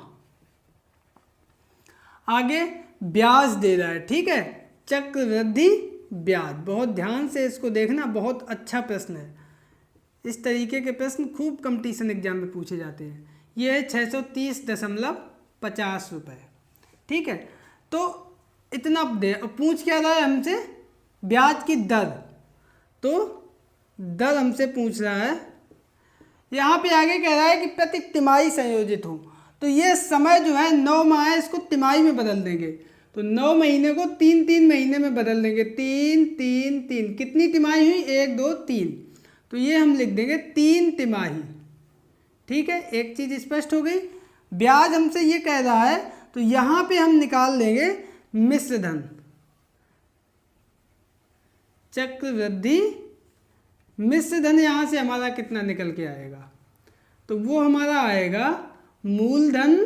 आगे ब्याज दे रहा है, ठीक है, चक्रवृद्धि ब्याज। बहुत ध्यान से इसको देखना, बहुत अच्छा प्रश्न है। इस तरीके के प्रश्न खूब कंपटीशन एग्जाम में पूछे जाते हैं। ये है 630.50 रुपये। ठीक है, तो इतना दे, पूछ क्या रहा है हमसे, ब्याज की दर। तो दर हमसे पूछ रहा है। यहाँ पे आगे कह रहा है कि प्रति तिमाही संयोजित हो। तो ये समय जो है 9 माह है, इसको तिमाही में बदल देंगे। तो 9 महीने को 3-3 महीने में बदल देंगे। 3-3-3 कितनी तिमाही हुई, 1 2 3। तो ये हम लिख देंगे 3 तिमाही। ठीक है, एक चीज़ स्पष्ट हो गई। ब्याज हमसे ये कह रहा है, तो यहाँ पे हम निकाल लेंगे मिश्र धन, चक्रवृद्धि मिश्र धन। यहाँ से हमारा कितना निकल के आएगा, तो वो हमारा आएगा मूलधन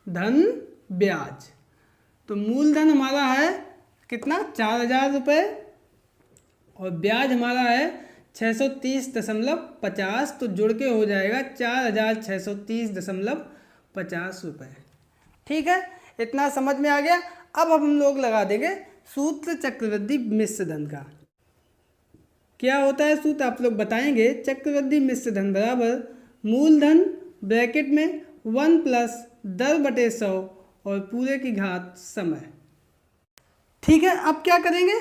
धन ब्याज। तो मूलधन हमारा है कितना, 4000 रुपये, और ब्याज हमारा है 630.50। तो जुड़ के हो जाएगा 4630.50 रुपये। ठीक है, इतना समझ में आ गया। अब हम लोग लगा देंगे सूत्र चक्रवृद्धि मिश्र धन का। क्या होता है सूत्र, आप लोग बताएंगे। चक्रवृद्धि मिश्र धन बराबर मूलधन ब्रैकेट में 1 प्लस 10/100 और पूरे की घात समय। ठीक है, अब क्या करेंगे,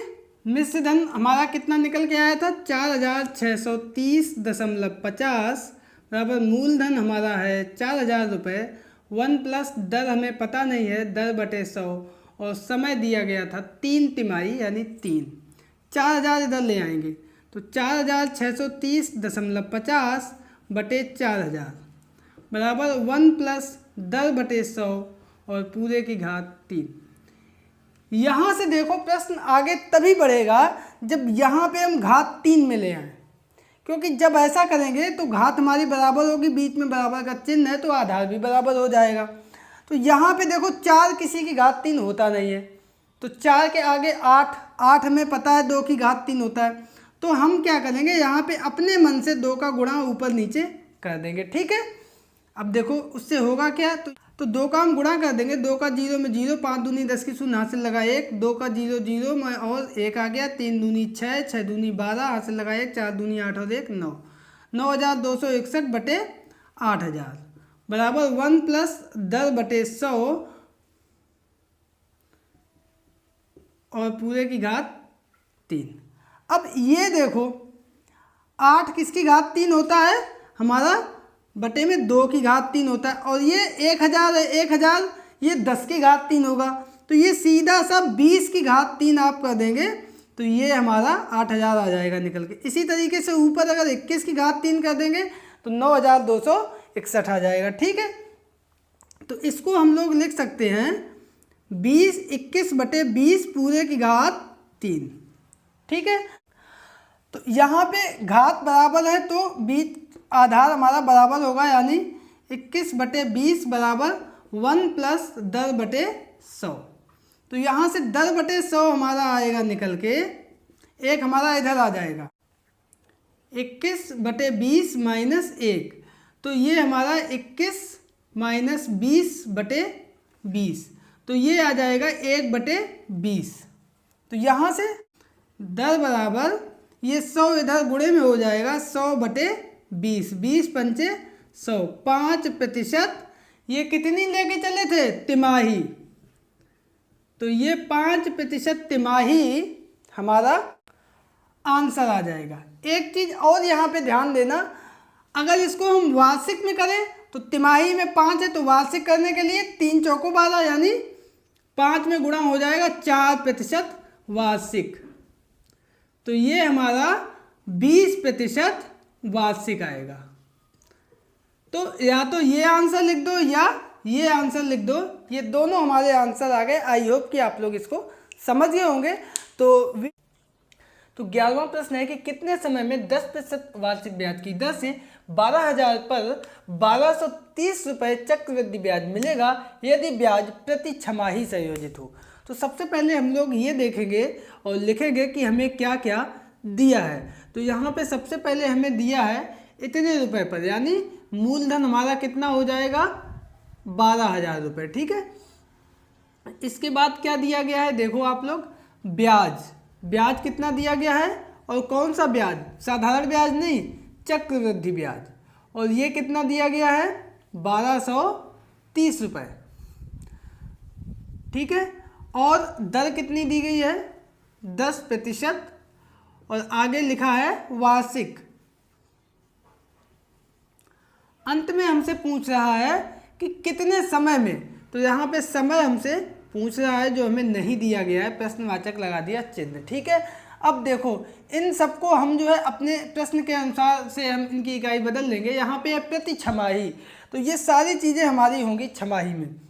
मिश्र धन हमारा कितना निकल के आया था, 4630.50 बराबर मूलधन हमारा है 4000 रुपये। 1 प्लस दर हमें पता नहीं है, 10/100, और समय दिया गया था 3 तिमाही यानी 3। 4000 इधर ले आएंगे, तो 4630.50 बटे 4000 बराबर 1 प्लस 10/100 और पूरे की घात 3। यहाँ से देखो प्रश्न आगे तभी बढ़ेगा जब यहाँ पे हम घात 3 में ले आएँ, क्योंकि जब ऐसा करेंगे तो घात हमारी बराबर होगी, बीच में बराबर का चिन्ह है तो आधार भी बराबर हो जाएगा। तो यहाँ पे देखो 4 किसी की घात 3 होता नहीं है, तो 4 के आगे 8, 8 हमें पता है 2 की घात 3 होता है। तो हम क्या करेंगे, यहाँ पे अपने मन से 2 का गुणा ऊपर नीचे कर देंगे। ठीक है, अब देखो उससे होगा क्या, तो 2 का हम गुणा कर देंगे। 2 का 0 में 0, 5 दूनी 10 की शून्य हाथ से लगा 1, 2 का 0 0 में और 1 आ गया, 3 दूनी 6, 6 दूनी 12 हाथ से लगा 1, 4 दूनी 8 और 1 9, 9261 बटे 8000 बराबर 1+10/100 और पूरे की घात 3। अब ये देखो 8 किसकी घात 3 होता है, हमारा बटे में 2 की घात 3 होता है, और ये 1000 है, 1000 ये 10 की घात 3 होगा, तो ये सीधा सा 20 की घात 3 आप कर देंगे तो ये हमारा 8000 आ जाएगा निकल के। इसी तरीके से ऊपर अगर 21 की घात 3 कर देंगे तो 9261 आ जाएगा। ठीक है, तो इसको हम लोग लिख सकते हैं 21 पूरे की घात 3। ठीक है, तो यहाँ पे घात बराबर है तो बीच आधार हमारा बराबर होगा, यानी 21/20 बराबर 1+10/100। तो यहाँ से 10/100 हमारा आएगा निकल के, एक हमारा इधर आ जाएगा 21/20 - 1, तो ये हमारा 21 - 20/20, तो ये आ जाएगा 1/20। तो यहाँ से 10 बराबर ये 100 इधर गुणे में हो जाएगा 100/20, 20×5 100, 5%। ये कितनी लेके चले थे, तिमाही, तो ये 5% तिमाही हमारा आंसर आ जाएगा। एक चीज़ और यहाँ पे ध्यान देना, अगर इसको हम वार्षिक में करें तो तिमाही में 5 है, तो वार्षिक करने के लिए 3 चौको 12, यानी 5 में गुणा हो जाएगा 4% वार्षिक, तो ये हमारा 20% वार्षिक आएगा। तो या तो ये आंसर लिख दो या ये आंसर लिख दो, ये दोनों हमारे आंसर आ गए। आई होप कि आप लोग इसको समझ गए होंगे। तो 11वां प्रश्न है कि कितने समय में 10% वार्षिक ब्याज की दर से 12,000 पर 1230 रुपये चक्रवृद्धि ब्याज मिलेगा यदि ब्याज प्रति छमाही संयोजित हो। तो सबसे पहले हम लोग ये देखेंगे और लिखेंगे कि हमें क्या क्या दिया है। तो यहाँ पे सबसे पहले हमें दिया है इतने रुपए पर, यानी मूलधन हमारा कितना हो जाएगा 12,000 रुपये। ठीक है, इसके बाद क्या दिया गया है, देखो आप लोग, ब्याज कितना दिया गया है, और कौन सा ब्याज, साधारण ब्याज नहीं, चक्रवृद्धि ब्याज, और ये कितना दिया गया है 1230 रुपये। ठीक है, और दर कितनी दी गई है 10%, और आगे लिखा है वार्षिक। अंत में हमसे पूछ रहा है कि कितने समय में, तो यहाँ पे समय हमसे पूछ रहा है जो हमें नहीं दिया गया है, प्रश्नवाचक लगा दिया चिन्ह। ठीक है, अब देखो इन सबको हम जो है अपने प्रश्न के अनुसार से हम इनकी इकाई बदल लेंगे। यहाँ पे है प्रति छमाही, तो ये सारी चीज़ें हमारी होंगी छमाही में।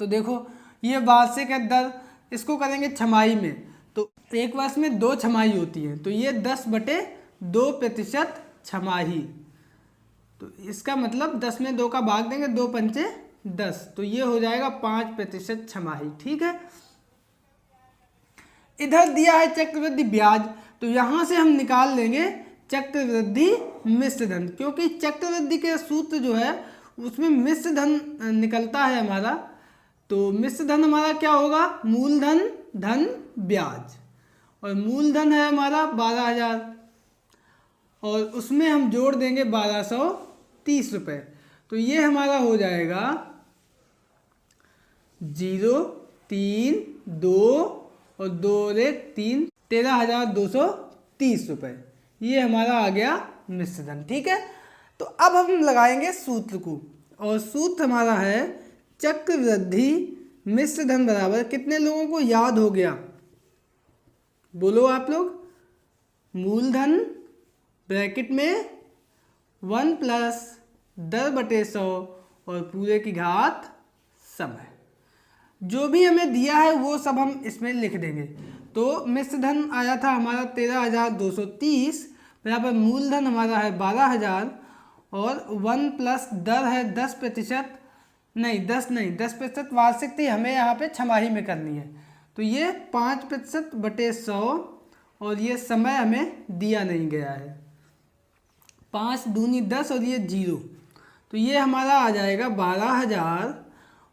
तो देखो ये वार्षिक है दर, इसको करेंगे छमाही में, तो एक वर्ष में 2 छमाही होती है, तो ये 10/2% छमाही, तो इसका मतलब 10 में 2 का भाग देंगे, 2×5 10, तो ये हो जाएगा 5% छमाही। ठीक है, इधर दिया है चक्रवृद्धि ब्याज, तो यहाँ से हम निकाल लेंगे चक्रवृद्धि मिश्र धन, क्योंकि चक्रवृद्धि के सूत्र जो है उसमें मिश्र धन निकलता है हमारा। तो मिश्र धन हमारा क्या होगा, मूलधन धन ब्याज, और मूलधन है हमारा 12,000 और उसमें हम जोड़ देंगे 1230 रुपये, तो ये हमारा हो जाएगा 0, 3, 2 और 2 1 3, 13,230 रुपये, ये हमारा आ गया मिश्र धन। ठीक है, तो अब हम लगाएंगे सूत्र को, और सूत्र हमारा है चक्रवृद्धि मिश्र धन बराबर, कितने लोगों को याद हो गया, बोलो आप लोग, मूलधन ब्रैकेट में 1+10/100 और पूरे की घात समय। जो भी हमें दिया है वो सब हम इसमें लिख देंगे। तो मिश्र धन आया था हमारा 13,230 बराबर मूलधन हमारा है 12,000 और 1+ दर है 10%, नहीं 10% वार्षिक थी, हमें यहाँ पे छमाही में करनी है, तो ये 5%/100 और ये समय हमें दिया नहीं गया है, 5 दूनी 10 और ये 0, तो ये हमारा आ जाएगा 12,000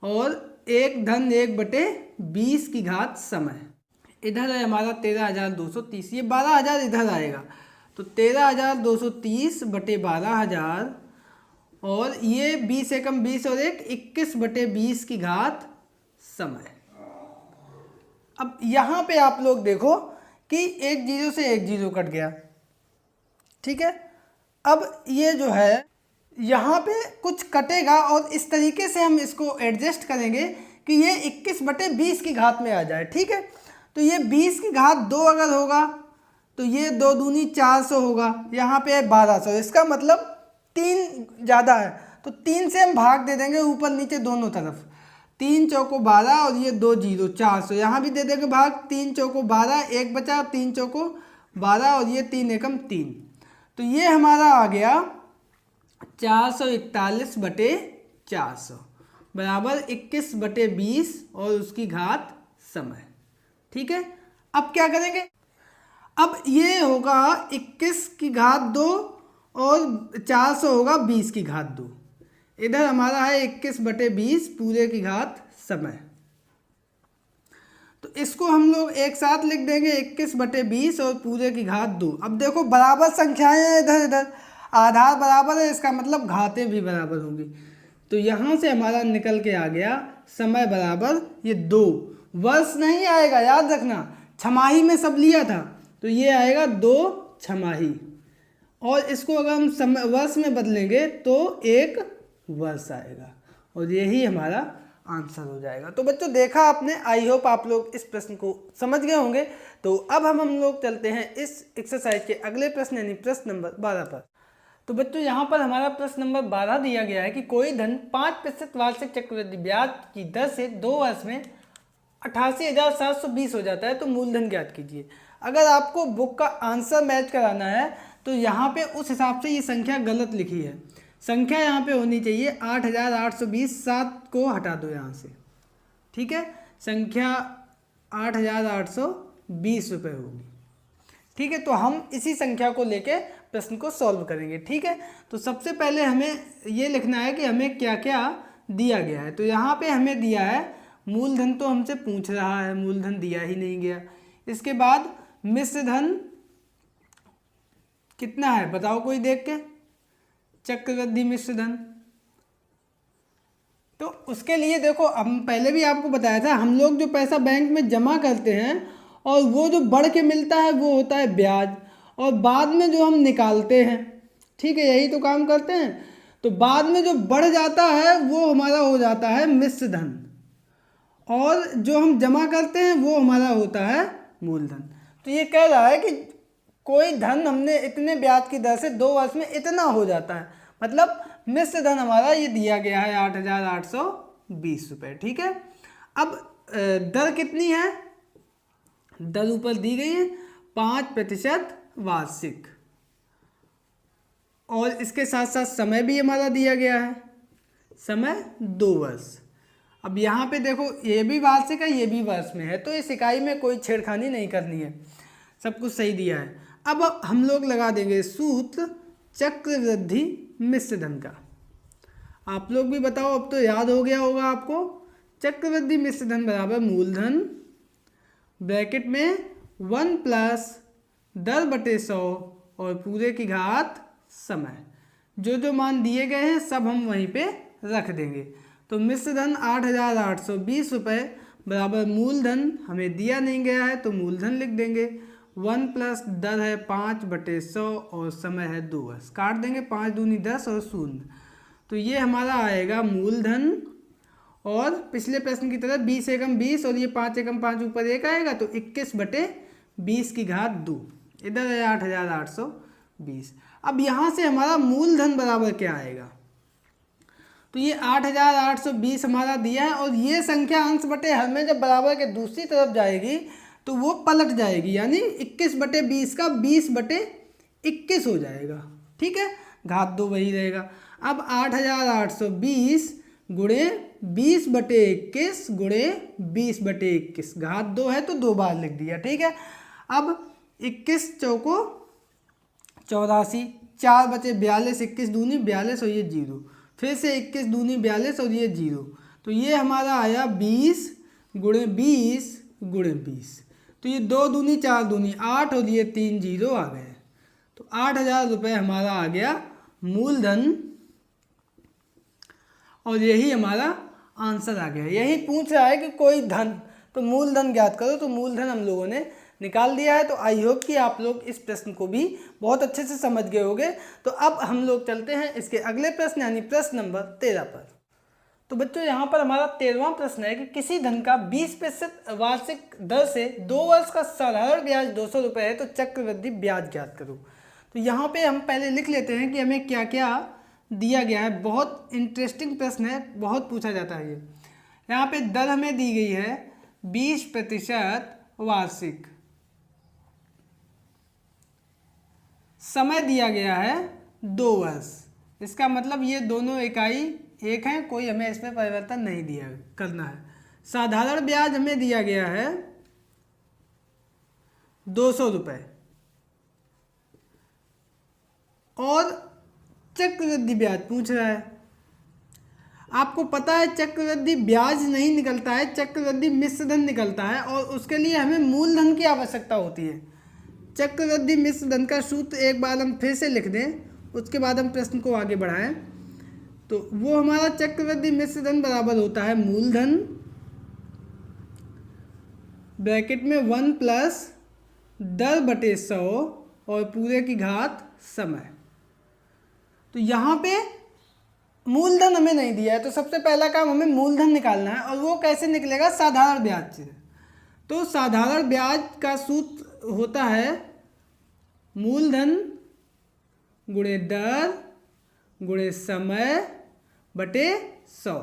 और 1/1/20 की घात समय। इधर है हमारा 13,230, ये 12,000 इधर आएगा, तो 13,230/12,000 और ये 20 एकम 20 और 1 21/20 की घात समय। अब यहाँ पे आप लोग देखो कि एक जीरो से एक जीरो कट गया, ठीक है। अब ये जो है यहाँ पे कुछ कटेगा और इस तरीके से हम इसको एडजस्ट करेंगे कि ये 21/20 की घात में आ जाए, ठीक है। तो ये 20 की घात 2 अगर होगा तो ये 2 दूनी 400 होगा, यहाँ पे है 1200, इसका मतलब 3 ज़्यादा है तो 3 से हम भाग दे देंगे ऊपर नीचे दोनों तरफ। 3 चौको 12 और ये 2 जीरो 400, यहाँ भी दे देंगे भाग। 3 चौको 12, 1 बचा, 3 चौको 12 और ये 3 एकम 3, तो ये हमारा आ गया 441/400 बराबर 21/20 और उसकी घात समय, ठीक है। अब क्या करेंगे, अब ये होगा 21 की घात 2 और 400 होगा 20 की घात 2। इधर हमारा है 21/20 पूरे की घात समय, तो इसको हम लोग एक साथ लिख देंगे 21/20 और पूरे की घात 2। अब देखो बराबर संख्याएं हैं, इधर इधर आधार बराबर है, इसका मतलब घातें भी बराबर होंगी। तो यहाँ से हमारा निकल के आ गया समय बराबर ये 2, वर्ष नहीं आएगा, याद रखना, छमाही में सब लिया था, तो ये आएगा 2 छमाही। और इसको अगर हम समय वर्ष में बदलेंगे तो 1 वर्ष आएगा और यही हमारा आंसर हो जाएगा। तो बच्चों देखा आपने, आई होप आप लोग इस प्रश्न को समझ गए होंगे। तो अब हम लोग चलते हैं इस एक्सरसाइज के अगले प्रश्न यानी प्रश्न नंबर 12 पर। तो बच्चों यहाँ पर हमारा प्रश्न नंबर 12 दिया गया है कि कोई धन 5% वार्षिक चक्रवृद्धि ब्याज की दर से 2 वर्ष में 88,720 हो जाता है, तो मूलधन ज्ञात कीजिए। अगर आपको बुक का आंसर मैच कराना है तो यहाँ पे उस हिसाब से ये संख्या गलत लिखी है। संख्या यहाँ पे होनी चाहिए 8,820, 7 को हटा दो यहाँ से, ठीक है। संख्या 8,820 रुपये होगी, ठीक है। तो हम इसी संख्या को लेके प्रश्न को सॉल्व करेंगे, ठीक है। तो सबसे पहले हमें ये लिखना है कि हमें क्या क्या दिया गया है। तो यहाँ पे हमें दिया है मूलधन, तो हमसे पूछ रहा है, मूलधन दिया ही नहीं गया। इसके बाद मिश्र धन कितना है बताओ कोई देख के, चक्रवृद्धि मिश्र धन। तो उसके लिए देखो हम पहले भी आपको बताया था, हम लोग जो पैसा बैंक में जमा करते हैं और वो जो बढ़ के मिलता है वो होता है ब्याज, और बाद में जो हम निकालते हैं, ठीक है, यही तो काम करते हैं। तो बाद में जो बढ़ जाता है वो हमारा हो जाता है मिश्र धन, और जो हम जमा करते हैं वो हमारा होता है मूलधन। तो ये कह रहा है कि कोई धन हमने इतने ब्याज की दर से 2 वर्ष में इतना हो जाता है, मतलब मिश्र धन हमारा ये दिया गया है 8,820 रुपये, ठीक है। अब दर कितनी है, दर ऊपर दी गई है 5% वार्षिक, और इसके साथ साथ समय भी हमारा दिया गया है, समय 2 वर्ष। अब यहाँ पे देखो ये भी वार्षिक है ये भी वर्ष में है, तो इस इकाई में कोई छेड़खानी नहीं करनी है, सब कुछ सही दिया है। अब हम लोग लगा देंगे सूत्र चक्रवृद्धि मिश्र धन का। आप लोग भी बताओ, अब तो याद हो गया होगा आपको। चक्रवृद्धि मिश्र धन बराबर मूलधन ब्रैकेट में 1 प्लस दर बटे 100 और पूरे की घात समय। जो जो मान दिए गए हैं सब हम वहीं पे रख देंगे। तो मिश्र धन 8,820 रुपये बराबर मूलधन हमें दिया नहीं गया है तो मूलधन लिख देंगे। 1 प्लस दर है 5/100 और समय है 2 वर्ष, काट देंगे 5 दूनी 10 और 0, तो ये हमारा आएगा मूलधन। और पिछले प्रश्न की तरह 20 एकम 20 और ये 5 एकम 5 ऊपर 1 आएगा, तो 21/20 की घात 2, इधर है 8,820। अब यहाँ से हमारा मूलधन बराबर क्या आएगा, तो ये 8,820 हमारा दिया है, और ये संख्या अंश बटे हर में जब बराबर के दूसरी तरफ जाएगी तो वो पलट जाएगी, यानी 21/20 का 20/21 हो जाएगा, ठीक है, घात 2 वही रहेगा। अब 8,820 गुणे 20/21 गुणे 20/21, घात 2 है तो 2 बार लिख दिया, ठीक है। अब 21 चौको 84, 4 बचे 42, 21 दूनी 42 और ये 0, फिर से 21 दूनी 42 और ये 0, तो ये हमारा आया 20 गुणे 20 गुणे 20, तो ये 2 दूनी 4 दूनी 8 और ये 3 0 आ गए, तो 8,000 रुपये हमारा आ गया मूलधन और यही हमारा आंसर आ गया। यही पूछ रहा है कि कोई धन, तो मूलधन ज्ञात करो, तो मूलधन हम लोगों ने निकाल दिया है। तो आई होप कि आप लोग इस प्रश्न को भी बहुत अच्छे से समझ गए होंगे। तो अब हम लोग चलते हैं इसके अगले प्रश्न यानी प्रश्न नंबर 13 पर। तो बच्चों यहाँ पर हमारा 13वां प्रश्न है कि किसी धन का 20% वार्षिक दर से 2 वर्ष का साधारण ब्याज 200 रुपये है, तो चक्रवृद्धि ब्याज ज्ञात करो। तो यहाँ पे हम पहले लिख लेते हैं कि हमें क्या क्या दिया गया है। बहुत इंटरेस्टिंग प्रश्न है, बहुत पूछा जाता है ये। यहाँ पे दर हमें दी गई है 20% वार्षिक, समय दिया गया है 2 वर्ष। इसका मतलब ये दोनों इकाई एक है, कोई हमें इसमें परिवर्तन नहीं दिया करना है। साधारण ब्याज हमें दिया गया है 200 रुपये और चक्रवृद्धि ब्याज पूछ रहा है। आपको पता है चक्रवृद्धि ब्याज नहीं निकलता है, चक्रवृद्धि मिश्र धन निकलता है और उसके लिए हमें मूलधन की आवश्यकता होती है। चक्रवृद्धि मिश्र धन का सूत्र एक बार हम फिर से लिख दें, उसके बाद हम प्रश्न को आगे बढ़ाएं। तो वो हमारा चक्रवृद्धि मिश्र धन बराबर होता है मूलधन ब्रैकेट में 1 प्लस दर बटे 100 और पूरे की घात समय। तो यहाँ पे मूलधन हमें नहीं दिया है, तो सबसे पहला काम हमें मूलधन निकालना है। और वो कैसे निकलेगा? साधारण ब्याज से। तो साधारण ब्याज का सूत्र होता है मूलधन गुणे दर गुणे समय बटे 100।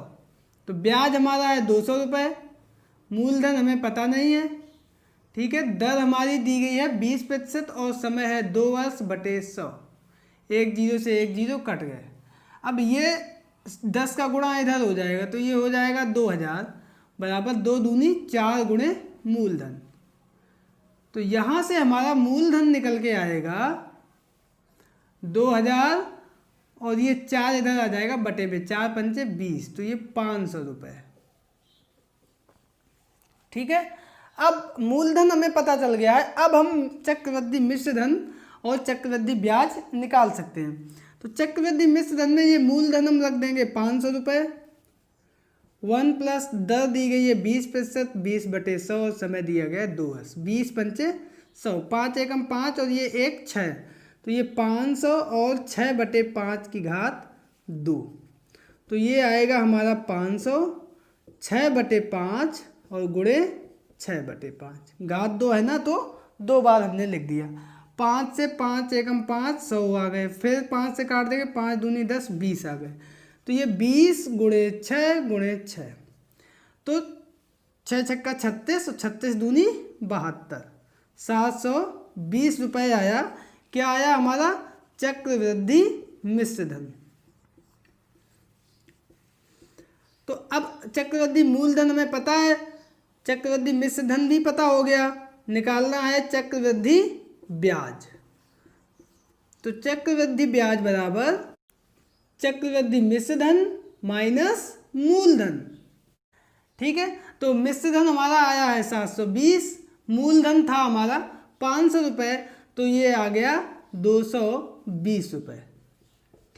तो ब्याज हमारा है 200 रुपये, मूलधन हमें पता नहीं है, ठीक है। दर हमारी दी गई है 20% और समय है 2 वर्ष बटे 100। एक जीरो से एक जीरो कट गए। अब ये 10 का गुणा इधर हो जाएगा, तो ये हो जाएगा 2000 बराबर 2 दूनी 4 गुणे मूलधन। तो यहाँ से हमारा मूलधन निकल के आएगा 2000 और ये 4 इधर आ जाएगा बटे में, 4 पंचे 20, तो ये 500 रुपये, ठीक है। अब मूलधन हमें पता चल गया है। अब हम चक्रवृद्धि मिश्र धन और चक्रवृद्धि ब्याज निकाल सकते हैं। तो चक्रवृद्धि मिश्र धन में ये मूलधन हम रख देंगे 500 रुपये, 1 प्लस दर दी गई है 20%, 20 बटे 100 और समय दिया गया है 2 वर्ष, 20 पंचे 100, 5 एकम 5 और ये 1 6, तो ये 500 और 6 बटे 5 की घात 2। तो ये आएगा हमारा 500 6 बटे 5 और गुणे 6 बटे 5, घात 2 है ना, तो 2 बार हमने लिख दिया। 5 से 5 एकम 5 100 आ गए, फिर 5 से काट देंगे, 5 दूनी 10 20 आ गए। तो ये 20 गुणे 6 गुणे 6, तो 6 छक्का 36 और 36 दूनी 72, 720 रुपये आया। क्या आया हमारा? चक्रवृद्धि मिश्र धन। तो अब चक्रवृद्धि मूलधन हमें पता है, चक्रवृद्धि मिश्र धन भी पता हो गया, निकालना है चक्रवृद्धि ब्याज। तो चक्रवृद्धि ब्याज बराबर चक्रवृद्धि मिश्र धन माइनस मूलधन, ठीक है। तो मिश्र धन हमारा आया है 720, मूलधन था हमारा 500 रुपये, तो ये आ गया 220 रुपये,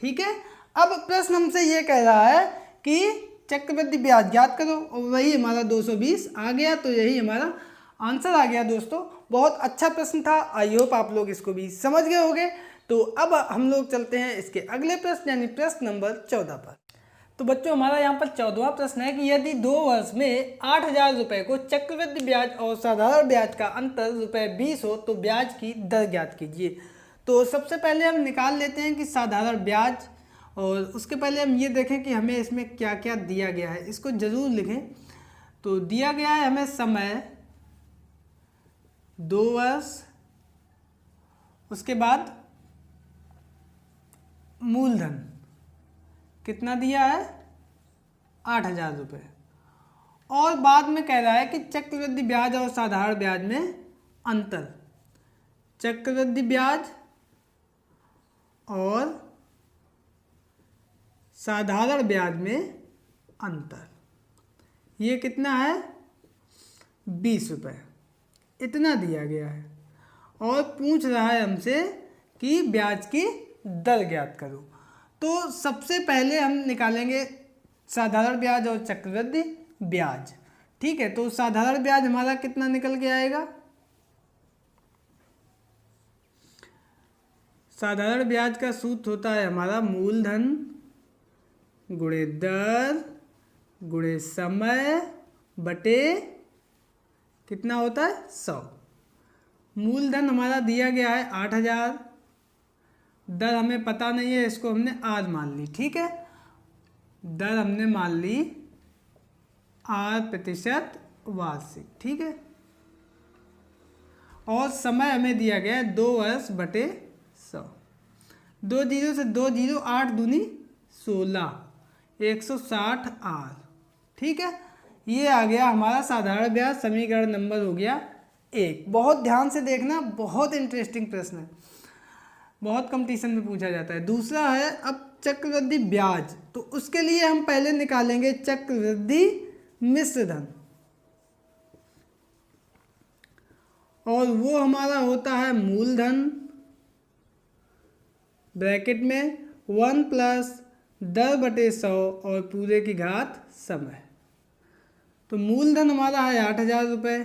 ठीक है। अब प्रश्न हमसे ये कह रहा है कि चक्रवृद्धि ब्याज ज्ञात करो, और वही हमारा 220 आ गया। तो यही हमारा आंसर आ गया दोस्तों। बहुत अच्छा प्रश्न था, आई होप आप लोग इसको भी समझ गए होंगे। तो अब हम लोग चलते हैं इसके अगले प्रश्न यानी प्रश्न नंबर 14 पर। तो बच्चों हमारा यहाँ पर 14वां प्रश्न है कि यदि 2 वर्ष में 8000 रुपये को चक्रवृद्धि ब्याज और साधारण ब्याज का अंतर ₹20 हो तो ब्याज की दर ज्ञात कीजिए। तो सबसे पहले हम निकाल लेते हैं कि साधारण ब्याज, और उसके पहले हम ये देखें कि हमें इसमें क्या क्या दिया गया है, इसको ज़रूर लिखें। तो दिया गया है हमें समय 2 वर्ष, उसके बाद मूलधन कितना दिया है 8000 रुपये, और बाद में कह रहा है कि चक्रवृद्धि ब्याज और साधारण ब्याज में अंतर। चक्रवृद्धि ब्याज और साधारण ब्याज में अंतर, ये कितना है 20 रुपये, इतना दिया गया है। और पूछ रहा है हमसे कि ब्याज की दर ज्ञात करो। तो सबसे पहले हम निकालेंगे साधारण ब्याज और चक्रवृद्धि ब्याज। ठीक है, तो साधारण ब्याज हमारा कितना निकल के आएगा? साधारण ब्याज का सूत्र होता है हमारा मूलधन गुणे दर गुणे समय बटे कितना होता है 100। मूलधन हमारा दिया गया है 8,000, दर हमें पता नहीं है, इसको हमने आज मान ली। ठीक है, दर हमने मान ली 8% वार्षिक। ठीक है, और समय हमें दिया गया है 2 वर्ष बटे 100। 2 जीरो से 2 जीरो, 8 दूनी 16, 160 आर। ठीक है, ये आ गया हमारा साधारण ब्याज। समीकरण नंबर हो गया 1। बहुत ध्यान से देखना, बहुत इंटरेस्टिंग प्रश्न है, बहुत कंपटीशन में पूछा जाता है। दूसरा है अब चक्रवृद्धि ब्याज, तो उसके लिए हम पहले निकालेंगे चक्रवृद्धि मिश्र धन, और वो हमारा होता है मूलधन ब्रैकेट में 1 प्लस दर बटे 100 और पूरे की घात समय। तो मूलधन हमारा है 8,000 रुपये,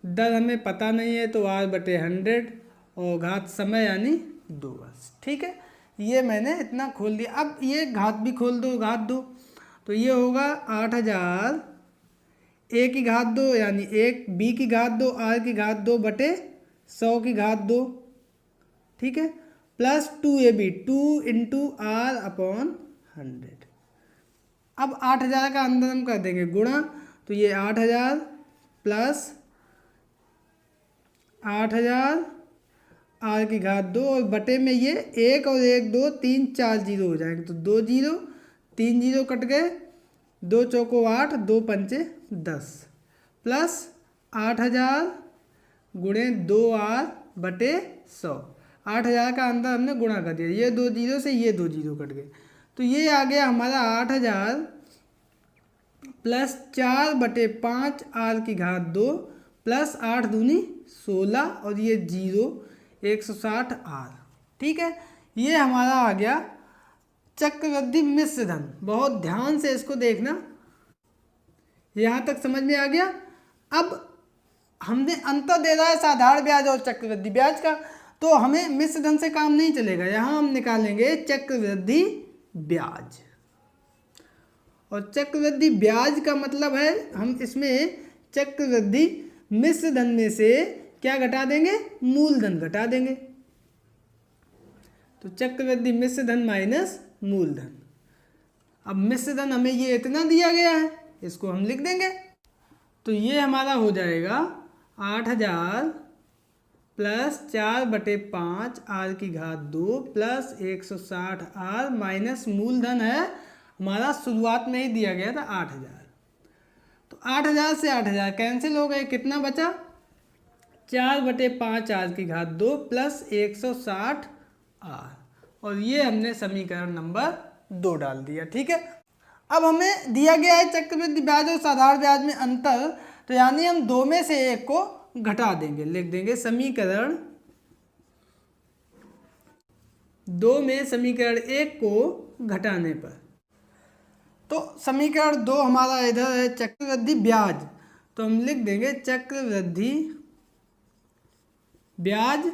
दर हमें पता नहीं है तो r बटे 100 और घात समय यानी 2 वर्ष। ठीक है, ये मैंने इतना खोल दिया। अब ये घात भी खोल दो, घात दो, तो ये होगा 8,000 a की घात 2 यानी 1, b की घात 2, r की घात 2 बटे 100 की घात 2। ठीक है, plus 2ab 2 into r upon 100। अब 8,000 का अंदर हम कर देंगे गुणा, तो ये 8,000 प्लस 8,000 r की घात 2 और बटे में ये 1 और 1 2 3 4 जीरो हो जाएंगे, तो 2 जीरो 3 जीरो कट गए, 2 चौको 8 2 पंचे 10 प्लस 8,000 गुणे 2r बटे 100। 8,000 का अंदर हमने गुणा कर दिया, ये 2 जीरो से ये 2 जीरो कट गए, तो ये आ गया हमारा 8,000 प्लस 4 बटे 5 r की घात 2 प्लस 8 दूनी 16 और ये 0 160 r। ठीक है, ये हमारा आ गया चक्रवृद्धि मिश्र धन। बहुत ध्यान से इसको देखना, यहाँ तक समझ में आ गया। अब हमने अंतर दे रहा है साधारण ब्याज और चक्रवृद्धि ब्याज का, तो हमें मिश्र धन से काम नहीं चलेगा, यहाँ हम निकालेंगे चक्रवृद्धि ब्याज। और चक्रवृद्धि ब्याज का मतलब है हम इसमें चक्रवृद्धि मिश्र धन में से क्या घटा देंगे? मूलधन घटा देंगे। तो चक्रवृद्धि मिश्र धन माइनस मूलधन। अब मिश्र धन हमें ये इतना दिया गया है, इसको हम लिख देंगे, तो ये हमारा हो जाएगा 8,000 प्लस 4 बटे 5 r की घात 2 प्लस 160 r माइनस मूलधन है हमारा शुरुआत में ही दिया गया था 8,000। तो 8,000 से 8,000 कैंसिल हो गए, कितना बचा? 4 बटे 5 r की घात 2 प्लस 160 r, और ये हमने समीकरण नंबर 2 डाल दिया। ठीक है, अब हमें दिया गया है चक्रवृद्धि ब्याज और साधारण ब्याज में अंतर, तो यानी हम 2 में से 1 को घटा देंगे, लिख देंगे समीकरण 2 में समीकरण 1 को घटाने पर। तो समीकरण 2 हमारा इधर है चक्रवृद्धि ब्याज, तो हम लिख देंगे चक्रवृद्धि ब्याज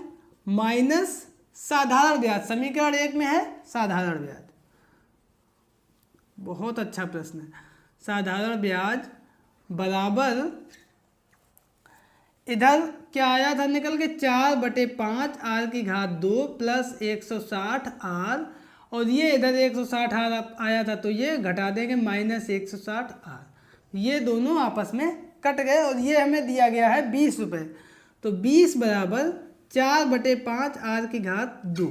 माइनस साधारण ब्याज। समीकरण 1 में है साधारण ब्याज, बहुत अच्छा प्रश्न है। साधारण ब्याज बराबर इधर क्या आया था निकल के 4 बटे 5 r की घात 2 प्लस 160 r, और ये इधर 160 r आया था, तो ये घटा देंगे माइनस 160 r। ये दोनों आपस में कट गए और ये हमें दिया गया है 20 रुपये, तो 20 बराबर 4 बटे 5 r की घात 2,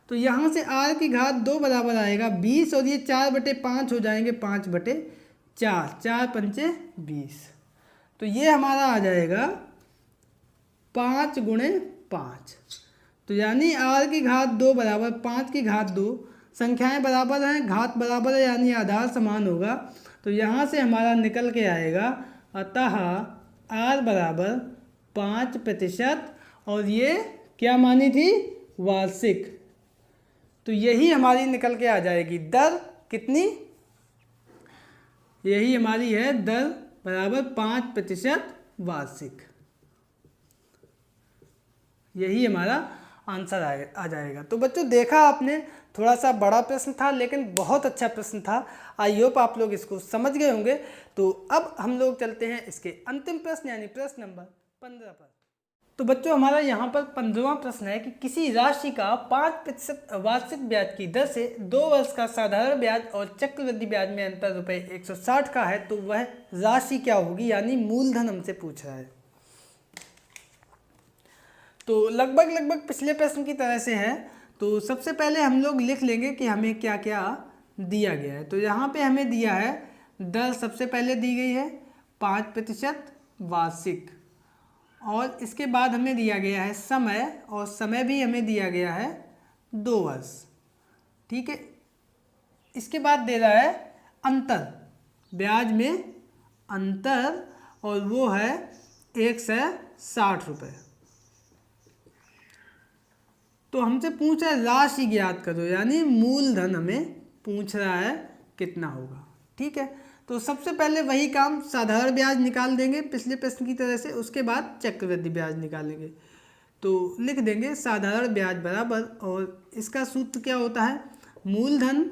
तो यहाँ से r की घात 2 बराबर आएगा 20 और ये 4 बटे 5 हो जाएंगे 5 बटे 4, 4 पंचे 20, तो ये हमारा आ जाएगा 5 गुणे 5, तो यानी r की घात 2 बराबर 5 की घात 2, संख्याएं बराबर हैं, घात बराबर है यानी आधार समान होगा, तो यहाँ से हमारा निकल के आएगा अतः r बराबर 5%, और ये क्या मानी थी? वार्षिक। तो यही हमारी निकल के आ जाएगी दर कितनी? यही हमारी है दर बराबर 5% वार्षिक। यही हमारा आंसर आ जाएगा। तो बच्चों देखा आपने, थोड़ा सा बड़ा प्रश्न था लेकिन बहुत अच्छा प्रश्न था। आई होप आप लोग इसको समझ गए होंगे। तो अब हम लोग चलते हैं इसके अंतिम प्रश्न यानी प्रश्न नंबर 15 पर। तो बच्चों हमारा यहाँ पर 15वां प्रश्न है कि किसी राशि का 5% वार्षिक ब्याज की दर से 2 वर्ष का साधारण ब्याज और चक्रवृद्धि ब्याज में अंतर रुपये 160 का है, तो वह राशि क्या होगी, यानी मूलधन हमसे पूछ रहा है। तो लगभग पिछले प्रश्न की तरह से है। तो सबसे पहले हम लोग लिख लेंगे कि हमें क्या क्या दिया गया है। तो यहाँ पे हमें दिया है दर, सबसे पहले दी गई है 5% वार्षिक, और इसके बाद हमें दिया गया है समय, और समय भी हमें दिया गया है 2 वर्ष। ठीक है, इसके बाद दे रहा है अंतर, ब्याज में अंतर, और वो है 160 रुपये। तो हमसे पूछ रहा है राशि ज्ञात करो, यानी मूलधन हमें पूछ रहा है कितना होगा। ठीक है, तो सबसे पहले वही काम, साधारण ब्याज निकाल देंगे पिछले प्रश्न की तरह से, उसके बाद चक्रवृद्धि ब्याज निकालेंगे। तो लिख देंगे साधारण ब्याज बराबर, और इसका सूत्र क्या होता है, मूलधन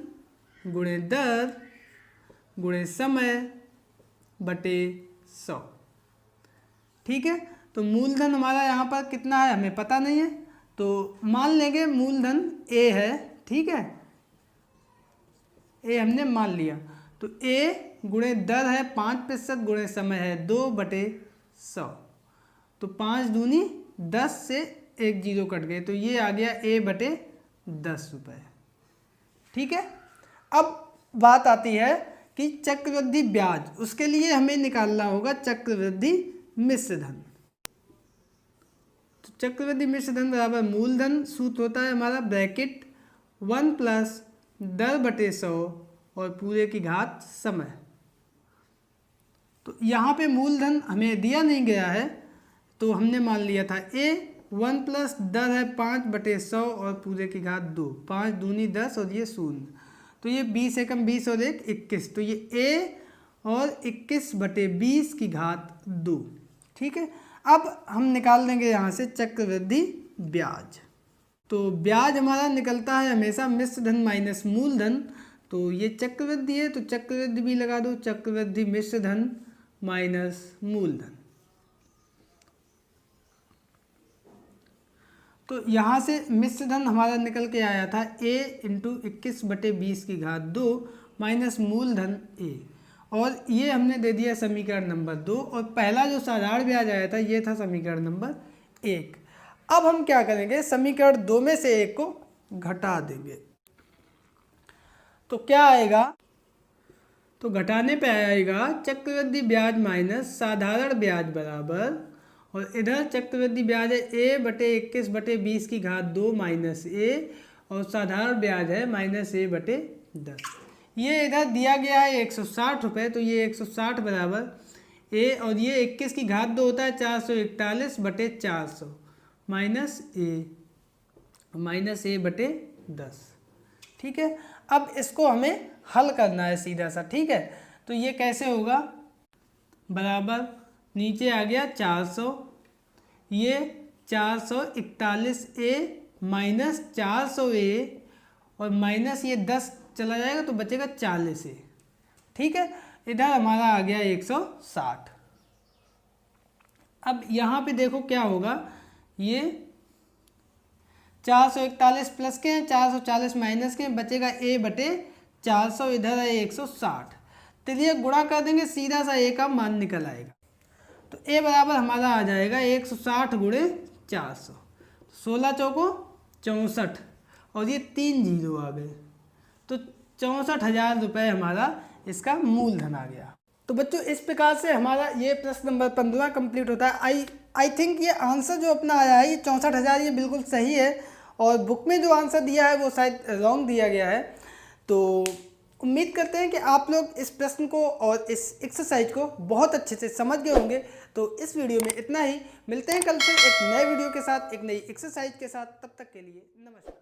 गुणे दर गुणे समय बटे 100। ठीक है, तो मूलधन हमारा यहाँ पर कितना है हमें पता नहीं है, तो मान लेंगे मूलधन ए है। ठीक है, ए हमने मान लिया। तो ए गुणे दर है 5% गुणे समय है 2/100। तो 5 दूनी 10 से 1 0 कट गए, तो ये आ गया A/10 रुपये। ठीक है, अब बात आती है कि चक्रवृद्धि ब्याज, उसके लिए हमें निकालना होगा चक्रवृद्धि मिश्र धन। तो चक्रवृद्धि मिश्र धन बराबर मूलधन, सूत्र होता है हमारा ब्रैकेट 1 प्लस दर बटे 100 और पूरे की घात समय। तो यहाँ पे मूलधन हमें दिया नहीं गया है, तो हमने मान लिया था ए 1 प्लस दर है 5/100 और पूरे की घात 2, 5 दूनी 10 और ये 0। तो ये 20 एकम 20 और 1 21, तो ये ए और 21/20 की घात 2। ठीक है, अब हम निकाल देंगे यहाँ से चक्रवृद्धि ब्याज। तो ब्याज हमारा निकलता है हमेशा मिश्र धन माइनस मूलधन। तो ये चक्रवृद्धि है, तो चक्रवृद्धि भी लगा दो, चक्रवृद्धि मिश्र धन माइनस मूलधन। तो यहाँ से मिश्र धन हमारा निकल के आया था a × 21/20 की घात 2 माइनस मूलधन a, और ये हमने दे दिया समीकरण नंबर 2, और पहला जो साधारण ब्याज आया था ये था समीकरण नंबर 1। अब हम क्या करेंगे, समीकरण 2 में से 1 को घटा देंगे। तो क्या आएगा, तो घटाने पे आएगा चक्रवृद्धि ब्याज माइनस साधारण ब्याज बराबर, और इधर चक्रवृद्धि ब्याज है A/21/20 की घात 2 माइनस a, और साधारण ब्याज है माइनस A/10। ये इधर दिया गया है 160 रुपये, तो ये 160 बराबर a, और ये 21 की घात 2 होता है 441/400 माइनस A/10। ठीक है, अब इसको हमें हल करना है सीधा सा। ठीक है, तो ये कैसे होगा, बराबर नीचे आ गया 400, ये 441a माइनस 400a, और माइनस ये 10 चला जाएगा तो बचेगा 40a। ठीक है, इधर हमारा आ गया 160। अब यहाँ पे देखो क्या होगा, ये 441 प्लस के हैं, 440 माइनस के हैं, बचेगा A/400, इधर है 160। चलिए गुणा कर देंगे, सीधा सा A का मान निकल आएगा। तो A बराबर हमारा आ जाएगा 160 गुणे 400, 16 चौको 64, और ये 3 0 आ गए, तो 64,000 रुपये हमारा इसका मूलधन आ गया। तो बच्चों इस प्रकार से हमारा ये प्रश्न नंबर 15 कंप्लीट होता है। आई थिंक ये आंसर जो अपना आया है ये 64,000 ये बिल्कुल सही है, और बुक में जो आंसर दिया है वो शायद रॉन्ग दिया गया है। तो उम्मीद करते हैं कि आप लोग इस प्रश्न को और इस एक्सरसाइज को बहुत अच्छे से समझ गए होंगे। तो इस वीडियो में इतना ही, मिलते हैं कल से एक नए वीडियो के साथ, एक नई एक्सरसाइज के साथ। तब तक के लिए नमस्कार।